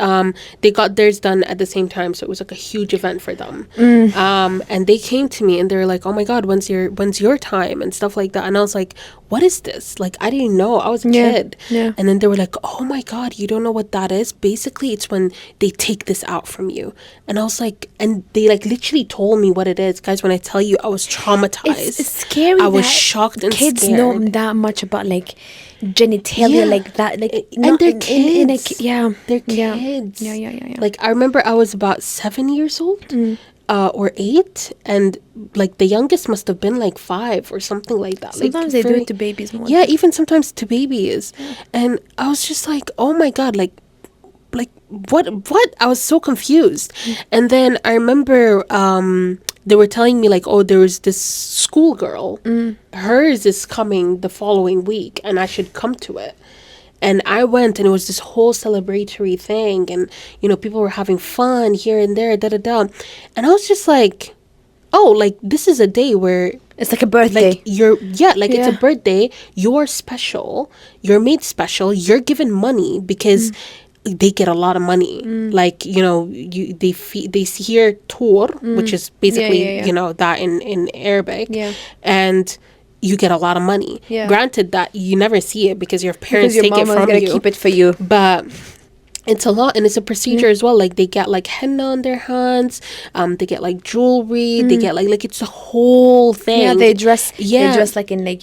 they got theirs done at the same time, so it was, like, a huge event for them. And they came to me and they were like, "Oh my God, when's your time?" and stuff like that. And I was like, "What is this? Like, I didn't know. I was a kid." And then they were like, "Oh my God, you don't know what that is? Basically, it's when they take this out from you." And I was like, and they, like, literally told me what it is. Guys, when I tell you, I was traumatized. It's scary. I was shocked and kids scared. know that much about, like, genitalia, like that, like, and they're kids. They're kids. Yeah. Like, I remember I was about 7 years old, or 8, and, like, the youngest must have been, like, 5 or something like that. Sometimes like, they do it to babies more. Even sometimes to babies. And I was just like, oh my God, like what? I was so confused. And then I remember they were telling me, like, oh, there was this schoolgirl, hers is coming the following week, and I should come to it. And I went, and it was this whole celebratory thing, and people were having fun here and there, and I was just like, oh, like, this is a day where it's like a birthday. Like, it's a birthday. You're special. You're made special. You're given money because they get a lot of money. Like, they hear tour, which is basically, that in Arabic. And you get a lot of money. Yeah. Granted that you never see it because your parents Because your take it mom is from gonna you. keep it for you. But it's a lot, and it's a procedure as well. Like they get like henna on their hands, they get like jewelry, they get like it's a whole thing. Yeah, they dress. Yeah. They dress like in like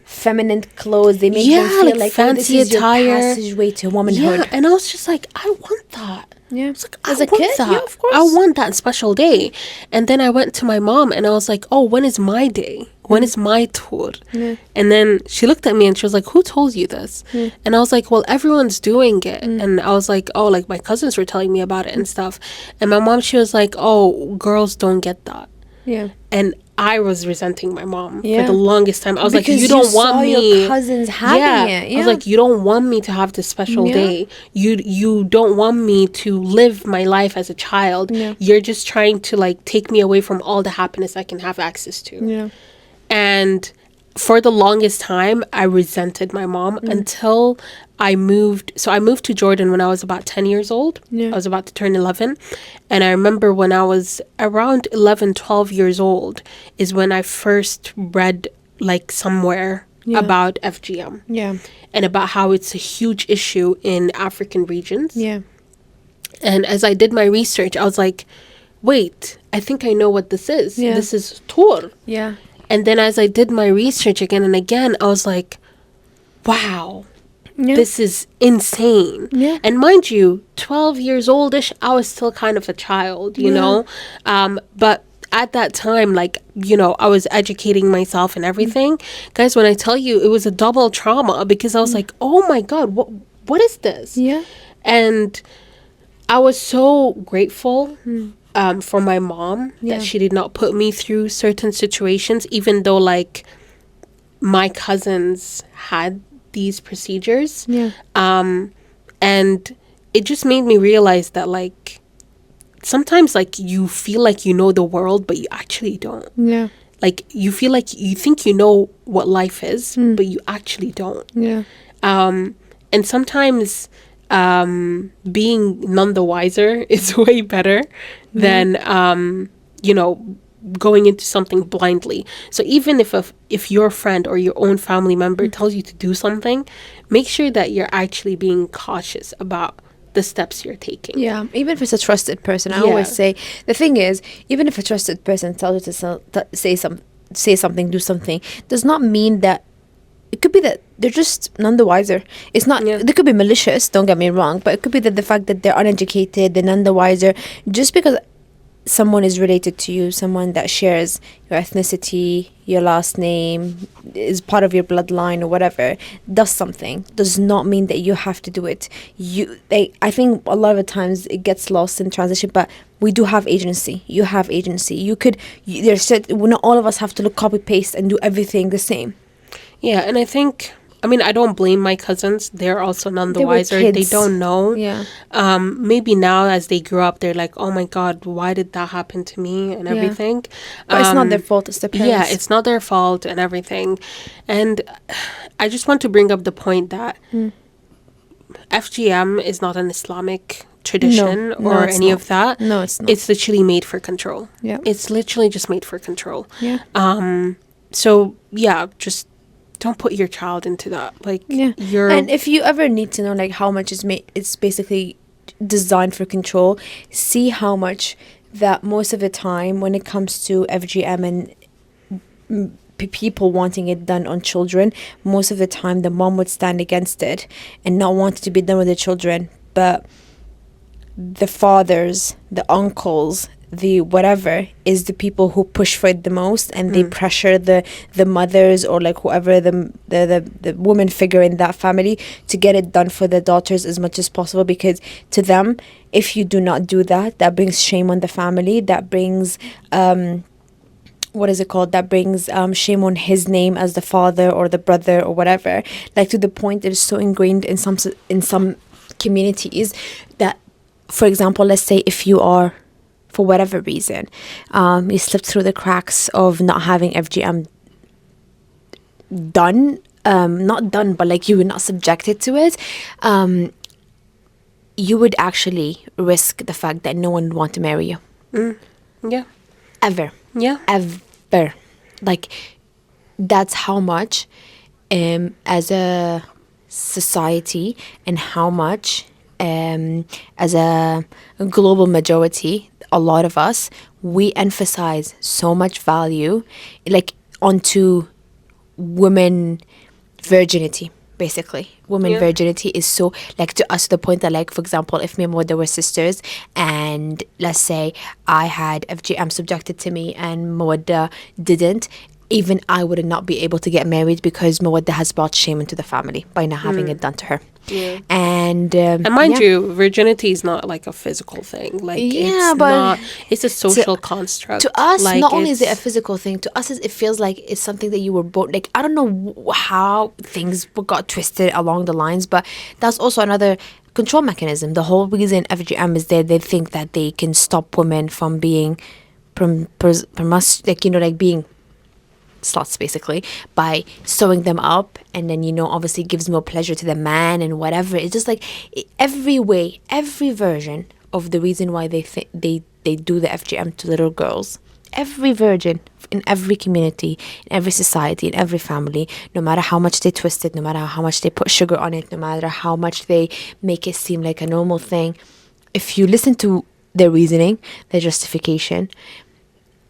feminine clothes. They make Yeah, them feel like like fancy this is attire. your passageway to womanhood. Yeah, and I was just like, I want that. Yeah. It's like, As I a want kid, that. yeah, of course. I want that special day. And then I went to my mom and I was like, oh, when is my day? When is my tour? Yeah. And then she looked at me and she was like, who told you this? And I was like, well, everyone's doing it. And I was like, oh, like my cousins were telling me about it and stuff. And my mom, she was like, oh, girls don't get that. Yeah. And I was resenting my mom Yeah. for the longest time. I was Because like, you don't want saw me. your cousins having it. I was like, you don't want me to have this special Yeah. day. You don't want me to live my life as a child. Yeah. You're just trying to like take me away from all the happiness I can have access to. Yeah. And for the longest time, I resented my mom until I moved. So I moved to Jordan when I was about 10 years old. Yeah. I was about to turn 11. And I remember when I was around 11, 12 years old is when I first read like somewhere about FGM. Yeah. And about how it's a huge issue in African regions. Yeah. And as I did my research, I was like, wait, I think I know what this is. Yeah. This is Tor. Yeah. And then as I did my research again and again, I was like, wow, Yeah. this is insane. Yeah. And mind you, 12 years oldish, I was still kind of a child, you know? But at that time, like, you know, I was educating myself and everything. Guys, when I tell you, it was a double trauma because I was like, oh my God, what is this? Yeah. And I was so grateful for my mom Yeah. that she did not put me through certain situations, even though like my cousins had these procedures. Yeah. And it just made me realize that like sometimes like you feel like you know the world, but you actually don't. Yeah. Like you feel like you think you know what life is, but you actually don't. Yeah. And sometimes being none the wiser is way better than you know, going into something blindly. So even if your friend or your own family member tells you to do something, make sure that you're actually being cautious about the steps you're taking. Yeah, even if it's a trusted person, I Yeah. always say the thing is, even if a trusted person tells you to say something, do something, does not mean that it could be that they're just none the wiser. It's not. Yeah. They could be malicious. Don't get me wrong, but it could be that the fact that they're uneducated, they're none the wiser, just because someone is related to you, someone that shares your ethnicity, your last name, is part of your bloodline or whatever, does something, does not mean that you have to do it. I think a lot of the times it gets lost in transition, but we do have agency. You have agency. Not all of us have to look copy paste and do everything the same. Yeah, and I think, I mean, I don't blame my cousins. They're also none the They were wiser. They kids. don't know. Yeah. Maybe now as they grow up, they're like, oh my God, why did that happen to me and everything. But it's not their fault, it's the parents. Yeah, it's not their fault and everything. And I just want to bring up the point that FGM is not an Islamic tradition No, or it's any not. of that. No, it's not. It's literally made for control. Yeah. It's literally just made for control. Yeah. So yeah, just don't put your child into that. Like Yeah. you're And if you ever need to know like how much is made, it's basically designed for control. See how much that most of the time when it comes to FGM and people wanting it done on children, most of the time the mom would stand against it and not want it to be done with the children, but the fathers, the uncles, the whatever is the people who push for it the most, and they pressure the mothers or like whoever the woman figure in that family to get it done for the daughters as much as possible, because to them, if you do not do that, that brings shame on the family, that brings what is it called, that brings shame on his name as the father or the brother or whatever, like to the point that it's so ingrained in some communities that, for example, let's say if you are, for whatever reason, you slipped through the cracks of not having FGM done, not done, but like you were not subjected to it, you would actually risk the fact that no one would want to marry you. yeah. Ever. Yeah. Ever. Like, that's how much, as a society, and how much, as a global majority, a lot of us, we emphasize so much value, like, onto women virginity. Basically, women Yeah. virginity is so, like, to us, to the point that, like, for example, if me and Mawadda were sisters, and let's say I had FGM subjected to me and Mawadda didn't, even I would not be able to get married, because Mawadda has brought shame into the family by not having it done to her. Yeah. And mind yeah. you, virginity is not like a physical thing. Like, Yeah, it's but not. It's a social construct. To us, like, not only is it a it's- physical thing, to us it feels like it's something that you were born. Like, I don't know how things got twisted along the lines, but that's also another control mechanism. The whole reason FGM is there, they think that they can stop women from being like, like, being sluts, basically, by sewing them up, and then, obviously gives more pleasure to the man and whatever. It's just like, every way, every version of the reason why they do the FGM to little girls, every version, in every community, in every society, in every family, no matter how much they twist it, no matter how much they put sugar on it, no matter how much they make it seem like a normal thing, if you listen to their reasoning, their justification,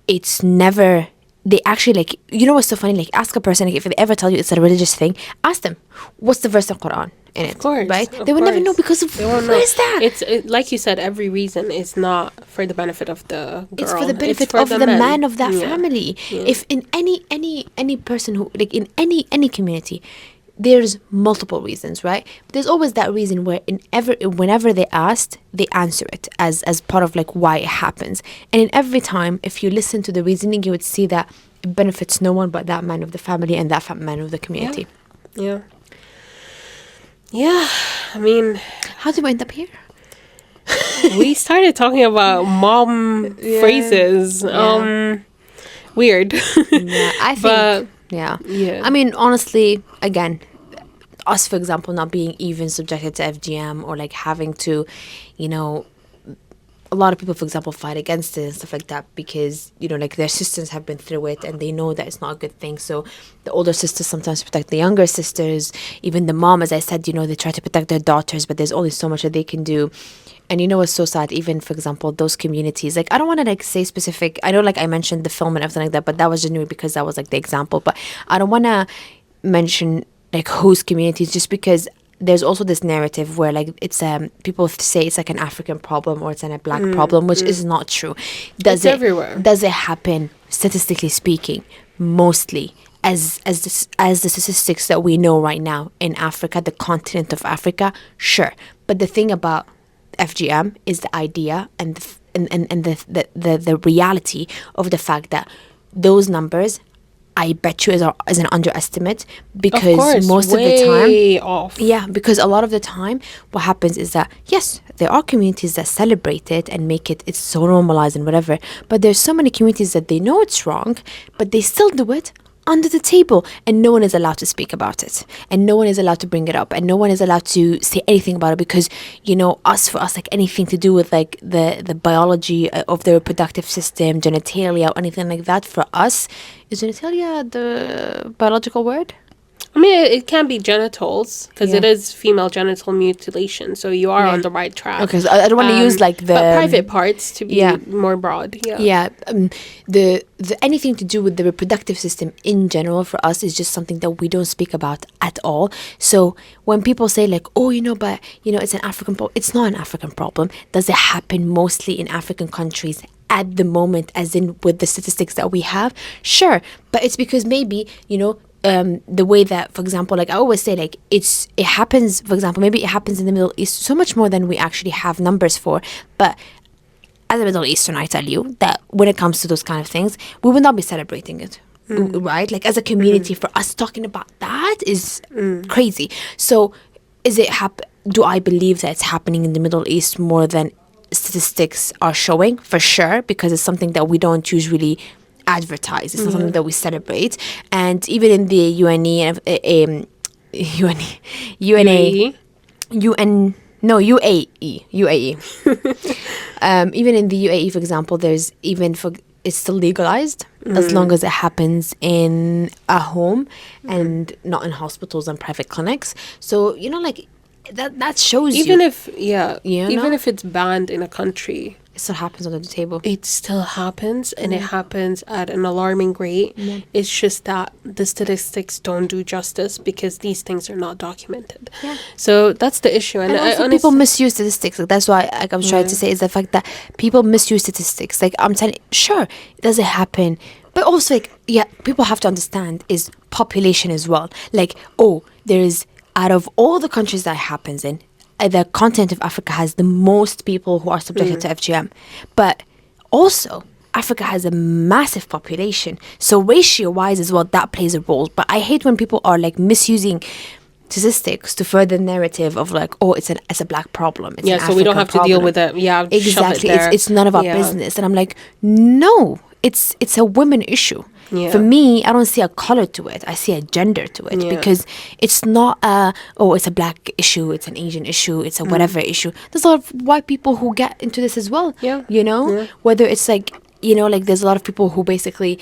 it's never. They actually, like, what's so funny? Like, ask a person, like, if they ever tell you it's a religious thing, ask them, what's the verse in Quran in it? Of course, right? of They would never know, course. because They won't what know. is that? It's like you said, every reason is not for the benefit of the girl. It's for the benefit for of the man of that Yeah. family. Yeah. If in any person who, like, in any community, there's multiple reasons, right? There's always that reason where whenever they asked, they answer it as part of, like, why it happens. And in every time, if you listen to the reasoning, you would see that it benefits no one but that man of the family and that man of the community. Yeah. Yeah. I mean, How did we end up here? we started talking about mom phrases. Weird. Yeah, I think. But yeah. yeah. I mean, honestly, again, us, for example, not being even subjected to FGM, or, like, having to, a lot of people, for example, fight against it and stuff like that, because, like, their sisters have been through it and they know that it's not a good thing. So the older sisters sometimes protect the younger sisters. Even the mom, as I said, they try to protect their daughters, but there's only so much that they can do. And what's so sad, even, for example, those communities, like, I don't want to, like, say specific, I know, like, I mentioned the film and everything like that, but that was genuine because that was, like, the example. But I don't want to mention, like, whose communities, just because there's also this narrative where, like, it's people say it's like an African problem or it's a black problem, which is not true. It's everywhere. Does it happen, statistically speaking, mostly as the statistics that we know right now in Africa, the continent of Africa? Sure, but the thing about FGM is the idea and the reality of the fact that those numbers, I bet you, is an underestimate, because Of course, most of the way time, off. yeah, because a lot of the time what happens is that, yes, there are communities that celebrate it and make it's so normalized and whatever, but there's so many communities that they know it's wrong, but they still do it under the table, and no one is allowed to speak about it, and no one is allowed to bring it up, and no one is allowed to say anything about it, because for us, like, anything to do with, like, the biology of the reproductive system, genitalia, or anything like that, for us, is genitalia the biological word? I mean, it can be genitals, because it Yeah. is female genital mutilation, so you are Yeah. on the right track. Okay, so I don't want to use, like, the but private parts to be yeah. more broad. Yeah. Yeah, the anything to do with the reproductive system in general for us is just something that we don't speak about at all. So when people say, like, oh, but it's an African problem, it's not an African problem. Does it happen mostly in African countries at the moment, as in with the statistics that we have? Sure, but it's because maybe the way that, for example, like, I always say, like, it happens, for example, maybe it happens in the Middle East so much more than we actually have numbers for, but as a Middle Eastern, I tell you that when it comes to those kind of things, we will not be celebrating it, right? Like, as a community, for us talking about that is crazy. So do I believe that it's happening in the Middle East more than statistics are showing? For sure, because it's something that we don't usually advertise. It's not something that we celebrate. And even in the UNE, UAE. Even in the UAE, for example, there's even it's still legalized as long as it happens in a home and not in hospitals and private clinics. So, you know, like that shows even you. if even if it's banned in a country, It still happens under the table. it still happens, and it happens at an alarming rate. It's just that the statistics don't do justice because these things are not documented. So that's the issue. And also people misuse statistics. Like, that's why, like, I'm trying to say is the fact that people misuse statistics. Like, I'm telling, sure, does it happen? But also, like, yeah, people have to understand is population as well. Like, oh, there is, out of all the countries that it happens in, the continent of Africa has the most people who are subjected to FGM. But also, Africa has a massive population. So ratio-wise as well, that plays a role. But I hate when people are, like, misusing statistics to further narrative of, like, oh, it's a black problem. It's an so we don't African have to problem. deal with it. Yeah, Exactly. Shove it there. It's none of our business. And I'm like, no, it's a women issue. Yeah. For me, I don't see a color to it. I see a gender to it because it's not it's a black issue, it's an Asian issue, it's a whatever issue. There's a lot of white people who get into this as well. Yeah. You know, whether it's like, you know, like there's a lot of people who basically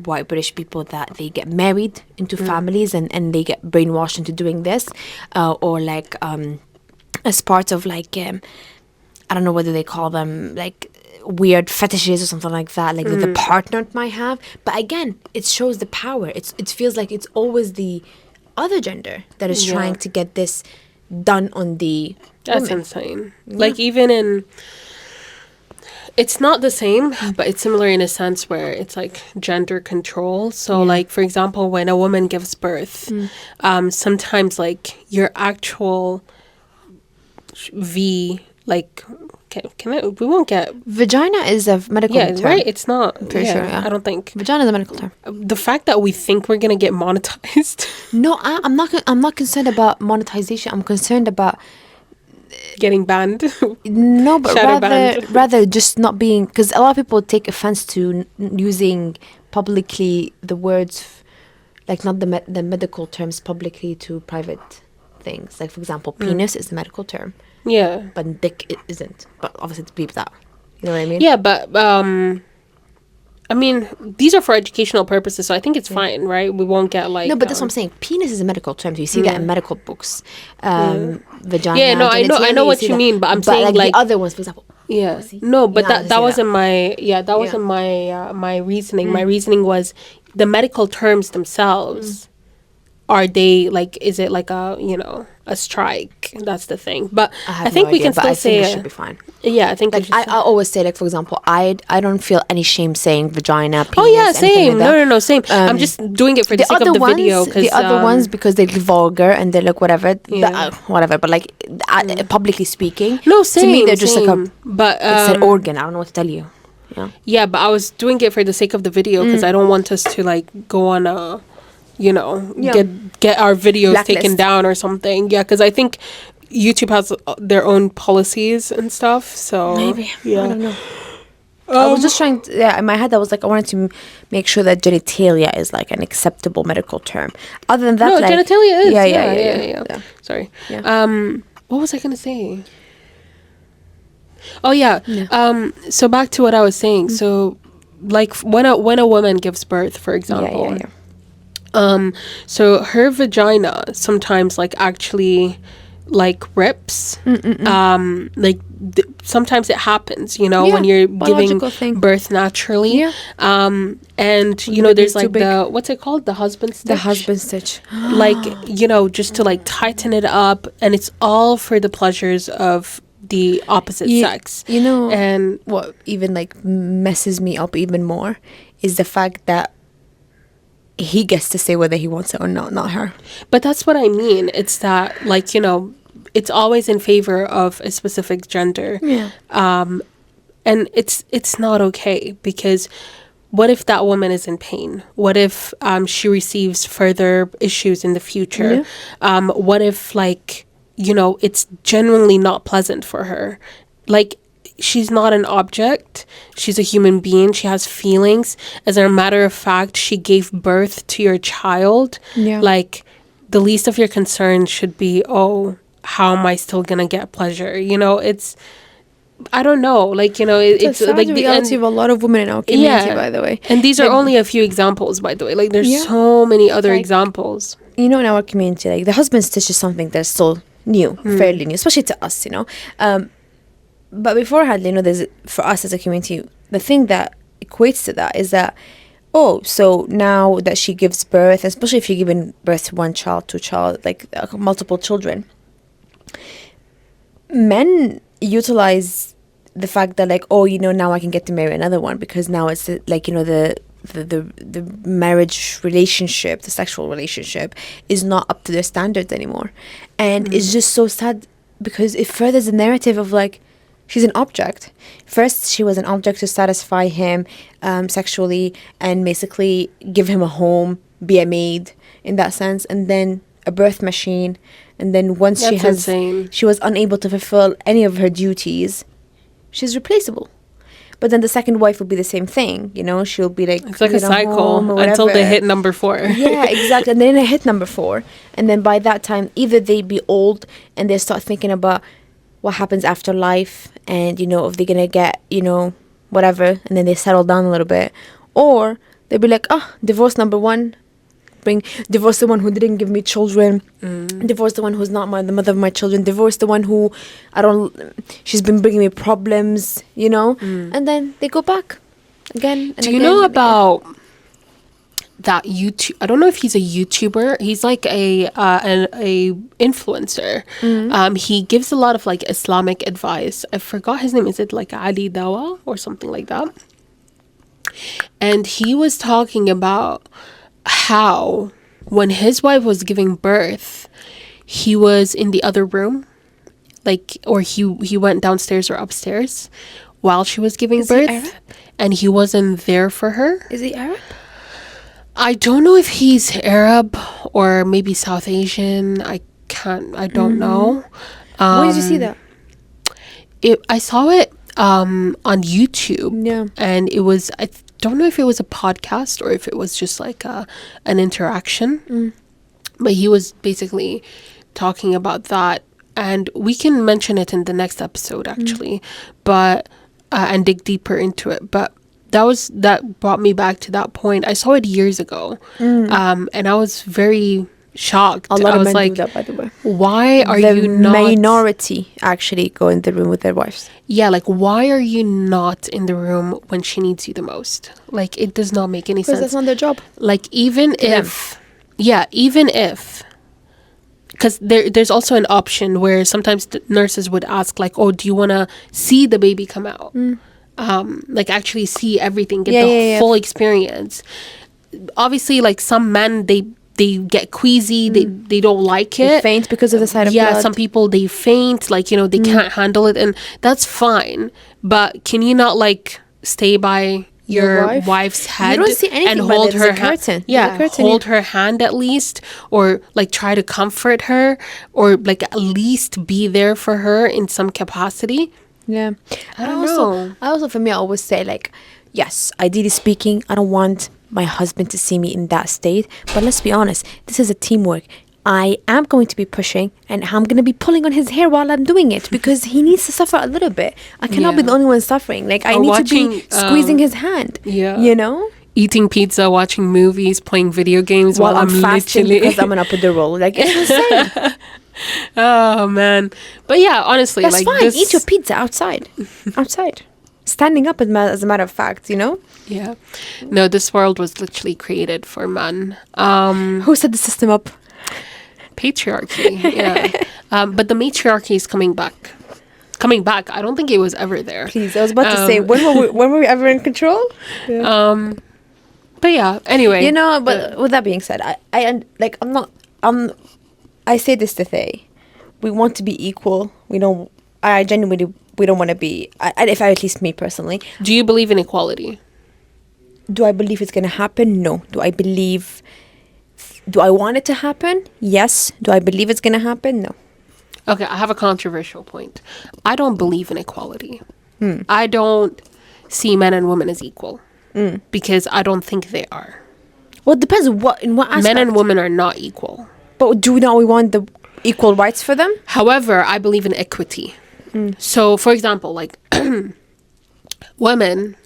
white British people that they get married into families and they get brainwashed into doing this, or like as part of like I don't know whether they call them like weird fetishes or something like that, like that the partner might have. But again, it shows the power. It feels like it's always the other gender that is trying to get this done on the That's woman. insane. Like, even in, it's not the same, but it's similar in a sense where it's like gender control. So like, for example, when a woman gives birth, sometimes like your actual like, we won't get... Vagina is a medical term. right? It's not. I'm pretty sure, I don't think. Vagina is a medical term. The fact that we think we're going to get monetized... No, I'm not concerned about monetization. I'm concerned about getting banned. no, but Shadow banned. rather just not being, because a lot of people take offense to using publicly the words, like not the medical terms publicly to private things. Like, for example, penis is the medical term. Yeah. But dick isn't. But obviously it's bleeped out. You know what I mean? Yeah, but I mean, these are for educational purposes, so I think it's fine, right? We won't get like... No, but that's what I'm saying. Penis is a medical term. You see that in medical books. Vagina. Yeah, no, I know what you mean, but I'm saying like the other ones, for example. Yeah. No, but Yeah, that wasn't my... Yeah, that wasn't my reasoning. My reasoning was the medical terms themselves. Are they like... Is it like a, you know, a strike? That's the thing. But I think we can still say... it should be fine. Yeah, I think Like, I always say, like, for example, I don't feel any shame saying vagina, penis, oh yeah, anything same. like that. No, same. I'm just doing it for the sake of the video. The other ones, because they're vulgar and they're like whatever, whatever. But like publicly speaking, no, same. To me, they're just like a. But it's an organ. I don't know what to tell you. Yeah. Yeah, but I was doing it for the sake of the video because I don't want us to like go on a, you know, get our videos Blacklist. taken down or something. Yeah, because I think YouTube has their own policies and stuff. So Maybe. Yeah. I don't know. I was just trying to, in my head I was like, I wanted to make sure that genitalia is like an acceptable medical term. Other than that, No, like, genitalia is. Yeah. Sorry. Yeah. What was I gonna say? Oh yeah. So back to what I was saying. So like when a woman gives birth, for example. So her vagina sometimes like actually like rips. Like sometimes it happens, you know, when you're giving birth naturally. And you know, there's like the, what's it called? The husband stitch. The husband stitch. Like, you know, just to like tighten it up, and it's all for the pleasures of the opposite sex. You know, and what even like messes me up even more is the fact that he gets to say whether he wants it or not her. But that's what I mean. It's that, like, you know, it's always in favor of a specific gender. And it's not okay, because what if that woman is in pain? What if she receives further issues in the future? What if, like, you know, it's genuinely not pleasant for her? Like, she's not an object. She's a human being. She has feelings. As a matter of fact, she gave birth to your child. Like, the least of your concerns should be, oh, how am I still gonna get pleasure? You know, it's I don't know, like, you know, it's sad like reality of a lot of women in our community, by the way. And these are only a few examples, by the way. Like, there's Yeah. so many other Like, examples. You know, in our community, like the husband stitch is something that's still new, fairly new, especially to us, you know. But beforehand, you know, there's, for us as a community, the thing that equates to that is that, oh, so now that she gives birth, especially if you're giving birth to one child, two child, like multiple children, men utilize the fact that, like, oh, you know, now I can get to marry another one, because now it's like, you know, the marriage relationship, the sexual relationship is not up to their standards anymore. And it's just so sad, because it furthers the narrative of, like, she's an object. First, she was an object to satisfy him sexually and basically give him a home, be a maid in that sense, and then a birth machine. And then once she was unable to fulfill any of her duties, she's replaceable. But then the second wife will be the same thing, you know. She'll be like, it's like a cycle until they hit number 4. Yeah, exactly. And then they hit number 4, and then by that time, either they be old and they start thinking about what happens after life, and, you know, if they're gonna get, you know, whatever, and then they settle down a little bit, or they'll be like, divorce number 1. Divorce the one who didn't give me children, divorce the one who's not the mother of my children, divorce the one who she's been bringing me problems, you know. And then they go back again and do you know about that YouTube? I don't know if he's a YouTuber. He's like a influencer. He gives a lot of like Islamic advice. I forgot his name. Is it like Ali Dawa or something like that? And he was talking about how when his wife was giving birth, he was in the other room, like, or he went downstairs or upstairs while she was giving birth, and he wasn't there for her. Is he Arab? I don't know if he's Arab or maybe South Asian. I don't know. Where did you see that? I saw it on YouTube. Yeah. And it was, I don't know if it was a podcast or if it was just like an interaction. But he was basically talking about that. And we can mention it in the next episode, actually. But and dig deeper into it. But that brought me back to that point. I saw it years ago. And I was very shocked. A lot I of was men like, do that, by the way. why are you not... The minority actually go in the room with their wives. Yeah, like, why are you not in the room when she needs you the most? Like, it does not make any sense. Because that's not their job. Like, even if... Because there's also an option where sometimes the nurses would ask, like, oh, do you want to see the baby come out? Like, actually see everything, get the full experience. Obviously, like, some men, they get queasy, they don't like it. They faint because of the sight of blood. Yeah, some people, they faint, like, you know, they can't handle it, and that's fine. But can you not, like, stay by your wife's head you don't see anything, and hold her hand? Hold her hand at least, or like try to comfort her, or like at least be there for her in some capacity. Yeah. I don't know. I also, for me, I always say, like, yes, ideally speaking, I don't want my husband to see me in that state, but let's be honest, this is a teamwork. I am going to be pushing, and I'm going to be pulling on his hair while I'm doing it, because he needs to suffer a little bit. I cannot be the only one suffering. Like, I need to be squeezing his hand. Yeah. You know? Eating pizza, watching movies, playing video games while I'm fasting because I'm an epidural. Like, it's insane. Oh, man. But yeah, honestly, that's like, fine. Eat your pizza outside. Standing up, as a matter of fact, you know? Yeah. No, this world was literally created for men. Who set the system up? Patriarchy. Yeah. But the matriarchy is coming back. I don't think it was ever there. Please, I was about to say, when were we ever in control? Yeah. But yeah, anyway. You know, but with that being said, I say this to say, we want to be equal. We don't want to be, at least me personally. Do you believe in equality? Do I believe it's going to happen? No. Do I want it to happen? Yes. Do I believe it's going to happen? No. Okay, I have a controversial point. I don't believe in equality. I don't see men and women as equal because I don't think they are. Well, it depends in what aspect. Men and women are not equal. But do we want the equal rights for them? However, I believe in equity. So, for example, like women,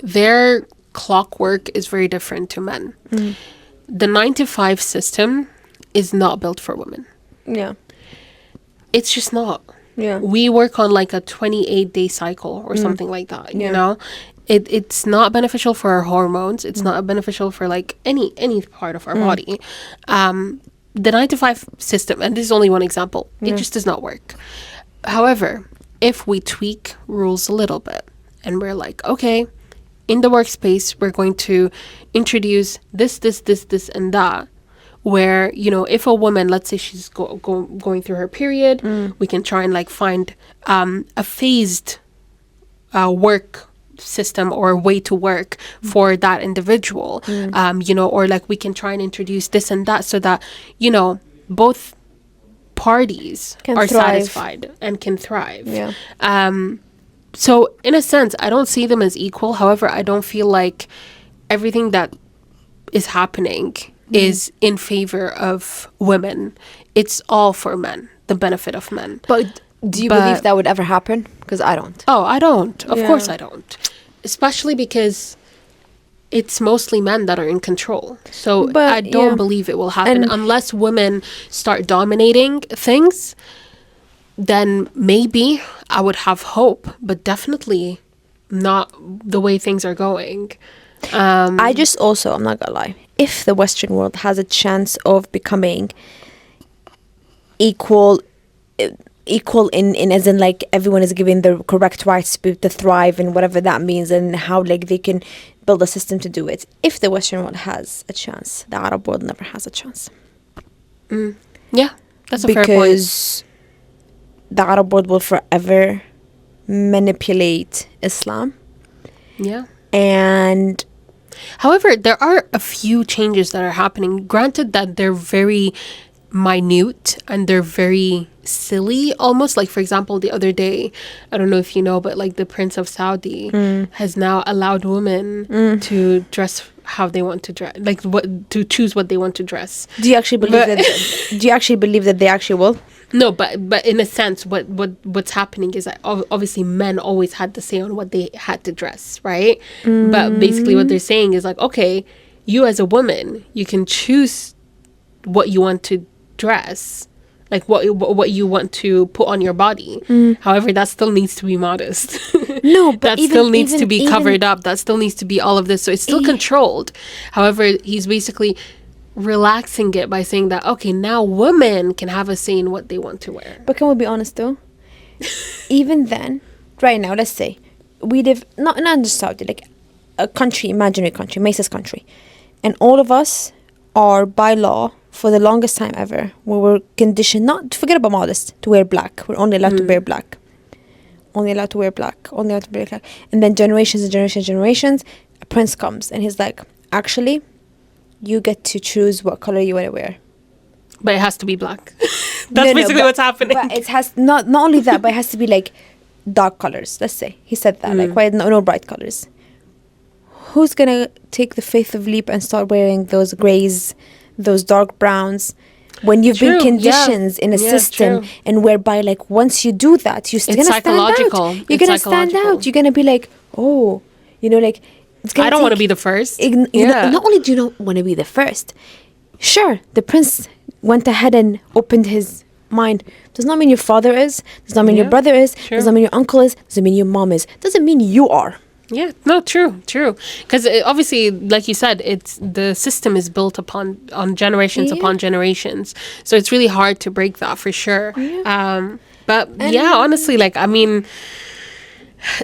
their clockwork is very different to men. The 9 to 5 system is not built for women. Yeah. It's just not. Yeah. We work on like a 28-day cycle or something like that, you know? It's not beneficial for our hormones. It's not beneficial for like any part of our body. The 9 to 5 system, and this is only one example, it just does not work. However, if we tweak rules a little bit and we're like, okay, in the workspace, we're going to introduce this, and that, where, you know, if a woman, let's say she's going through her period, we can try and like find a phased work system or way to work for that individual, you know, or like we can try and introduce this and that so that, you know, both parties are satisfied and can thrive. So in a sense, I don't see them as equal. However, I don't feel like everything that is happening is in favor of women. It's all for men, the benefit of men. But do you believe that would ever happen? Because I don't. Oh, I don't. Of course I don't. Especially because it's mostly men that are in control. So I don't believe it will happen unless women start dominating things. Then maybe I would have hope, but definitely not the way things are going. I just also, I'm not gonna lie, if the Western world has a chance of becoming equal in as in like everyone is given the correct rights to thrive and whatever that means, and how like they can build a system to do it. If the Western world has a chance, the Arab world never has a chance. Yeah, that's a fair point. Because the Arab world will forever manipulate Islam. Yeah. And however, there are a few changes that are happening. Granted that they're very minute and they're very silly almost. Like, for example, the other day, I don't know if you know, but like the Prince of Saudi has now allowed women to dress how they want to dress, like to choose what they want to dress. Do you actually believe that they actually will? No, but in a sense, what's happening is that obviously men always had the say on what they had to dress, right? But basically what they're saying is like, okay, you as a woman, you can choose what you want to dress, like what you want to put on your body. However, that still needs to be modest. No, but that still needs to be covered up. That still needs to be all of this. So it's still controlled. However, he's basically relaxing it by saying that, okay, now women can have a say in what they want to wear. But can we be honest though? Even then, right now, let's say we live not in Saudi, like a country, imaginary country, Mesa's country, and all of us are by law for the longest time ever, we were conditioned not to forget about modest, to wear black. We're only allowed to wear black. Only allowed to wear black. Only allowed to wear black. And then generations and generations, a prince comes and he's like, actually, you get to choose what color you want to wear. But it has to be black. That's basically what's happening. But it has not only that, but it has to be like dark colors. Let's say he said that, like why no bright colors. Who's gonna take the faith of leap and start wearing those grays, those dark browns, when you've been conditioned in a system and whereby like once you do that, you're gonna stand out. You're gonna stand out. You're gonna be like, oh, you know, like it's gonna I don't want to be the first. Not only do you not want to be the first, sure, the prince went ahead and opened his mind. Does not mean your father is. Does not mean your brother is. Does not mean your uncle is. Doesn't mean your mom is. Doesn't mean you are. Yeah, no, true. Because obviously, like you said, the system is built on generations upon generations. So it's really hard to break that for sure. Yeah. Honestly, like, I mean,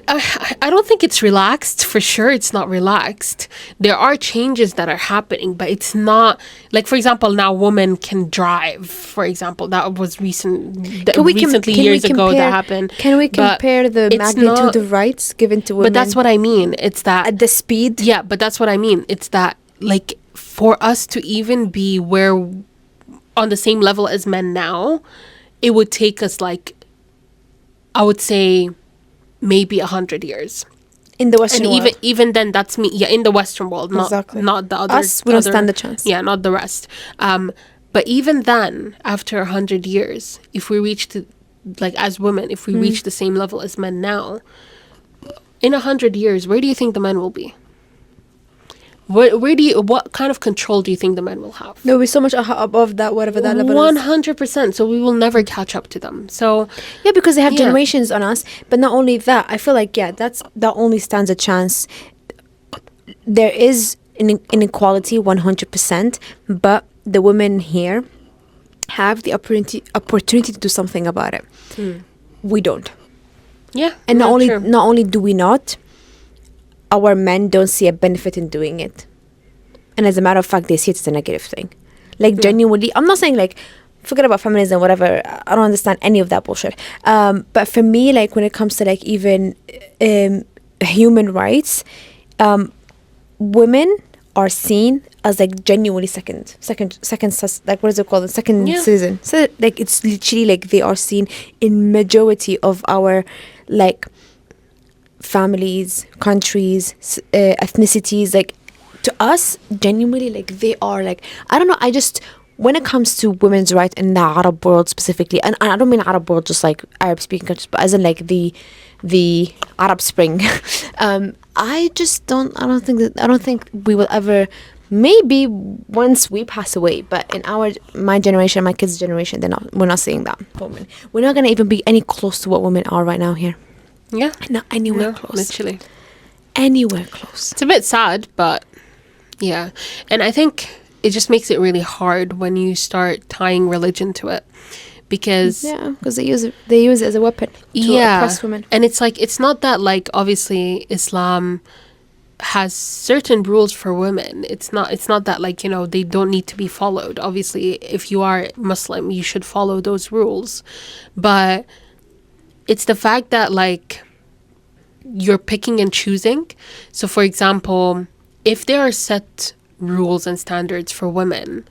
I don't think it's relaxed. For sure, it's not relaxed. There are changes that are happening, but it's not, like, for example, now women can drive, for example. That was recently years ago that happened. Can we compare the magnitude of rights given to women? But that's what I mean. It's that... At the speed? Yeah, but that's what I mean. It's that, like, for us to even be on the same level as men now, it would take us, like, I would say... maybe 100 years in the Western world. And even then, that's me. Yeah, in the Western world, not the other. Us, we don't stand a chance. Yeah, not the rest. But even then, after 100 years, if we reach like as women, if we reach the same level as men now, in 100 years, where do you think the men will be? What kind of control do you think the men will have? They'll be so much above that, whatever that level is. 100%. So we will never catch up to them. So yeah, because they have generations on us. But not only that, I feel like that only stands a chance. There is an inequality 100%, but the women here have the opportunity to do something about it. We don't. Yeah, and not only do we not, our men don't see a benefit in doing it, and as a matter of fact, they see it as a negative thing. Like genuinely, I'm not saying like forget about feminism, whatever. I don't understand any of that bullshit. But for me, like when it comes to like even human rights, women are seen as like genuinely second like what is it called, second citizen. So like it's literally like they are seen in majority of our like families, countries, ethnicities. Like to us, genuinely, like they are like, I don't know, I just, when it comes to women's rights in the Arab world specifically, and I don't mean Arab world just like Arab speaking countries, but as in like the Arab Spring, I don't think we will ever, maybe once we pass away, but in my generation, my kids' generation, we're not seeing that. We're not going to even be any close to what women are right now here. Yeah. Not anywhere close. Literally. Anywhere close. It's a bit sad, but yeah. And I think it just makes it really hard when you start tying religion to it. Because they use it as a weapon to oppress women. And it's like, it's not that like obviously Islam has certain rules for women. It's not that like, you know, they don't need to be followed. Obviously, if you are Muslim, you should follow those rules. But it's the fact that like you're picking and choosing. So for example, if there are set rules and standards for women,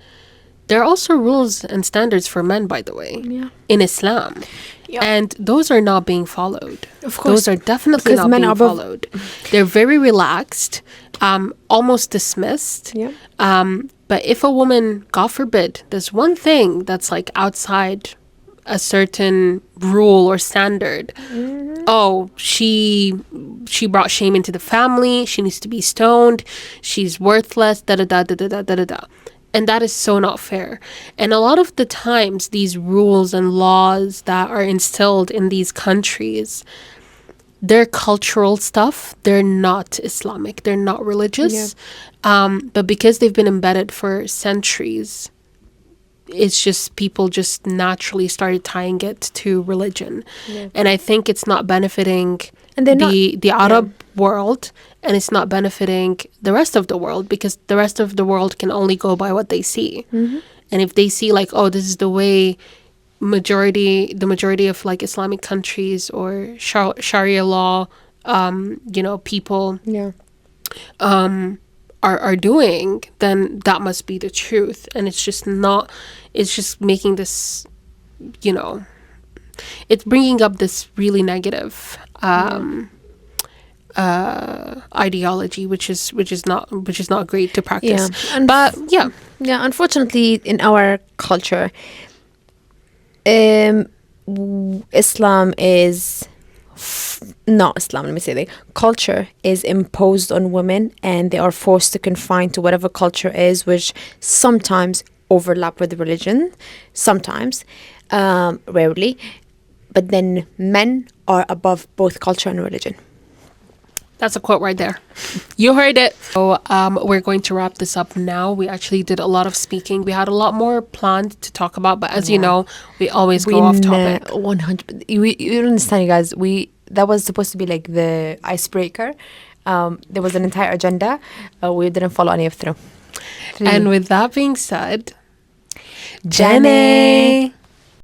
there are also rules and standards for men, by the way, in Islam. Yep. And those are not being followed. Of course. Those are definitely not being followed. They're very relaxed, almost dismissed. Yep. But if a woman, God forbid, does one thing that's like outside a certain rule or standard, she brought shame into the family, she needs to be stoned, she's worthless, da-da-da-da-da-da-da-da. And that is so not fair. And a lot of the times, these rules and laws that are instilled in these countries, they're cultural stuff. They're not Islamic. They're not religious. Yeah. But because they've been embedded for centuries, it's just people just naturally started tying it to religion. Yeah. And I think it's not benefiting the Arab world, and it's not benefiting the rest of the world, because the rest of the world can only go by what they see. Mm-hmm. And if they see like, oh, this is the way the majority of like Islamic countries or Sharia law, people are doing, then that must be the truth. And it's just not, it's just making this, it's bringing up this really negative ideology, which is not great to practice. Unfortunately, in our culture, Islam is not Islam. Let me say that culture is imposed on women, and they are forced to confine to whatever culture is, which sometimes overlap with religion, sometimes, rarely. But then men are above both culture and religion. That's a quote right there. You heard it. So we're going to wrap this up now. We actually did a lot of speaking. We had a lot more planned to talk about, but as you know, we always go off topic. 100. You don't understand, you guys. That was supposed to be like the icebreaker. There was an entire agenda. We didn't follow any of through. And with that being said, Jenny.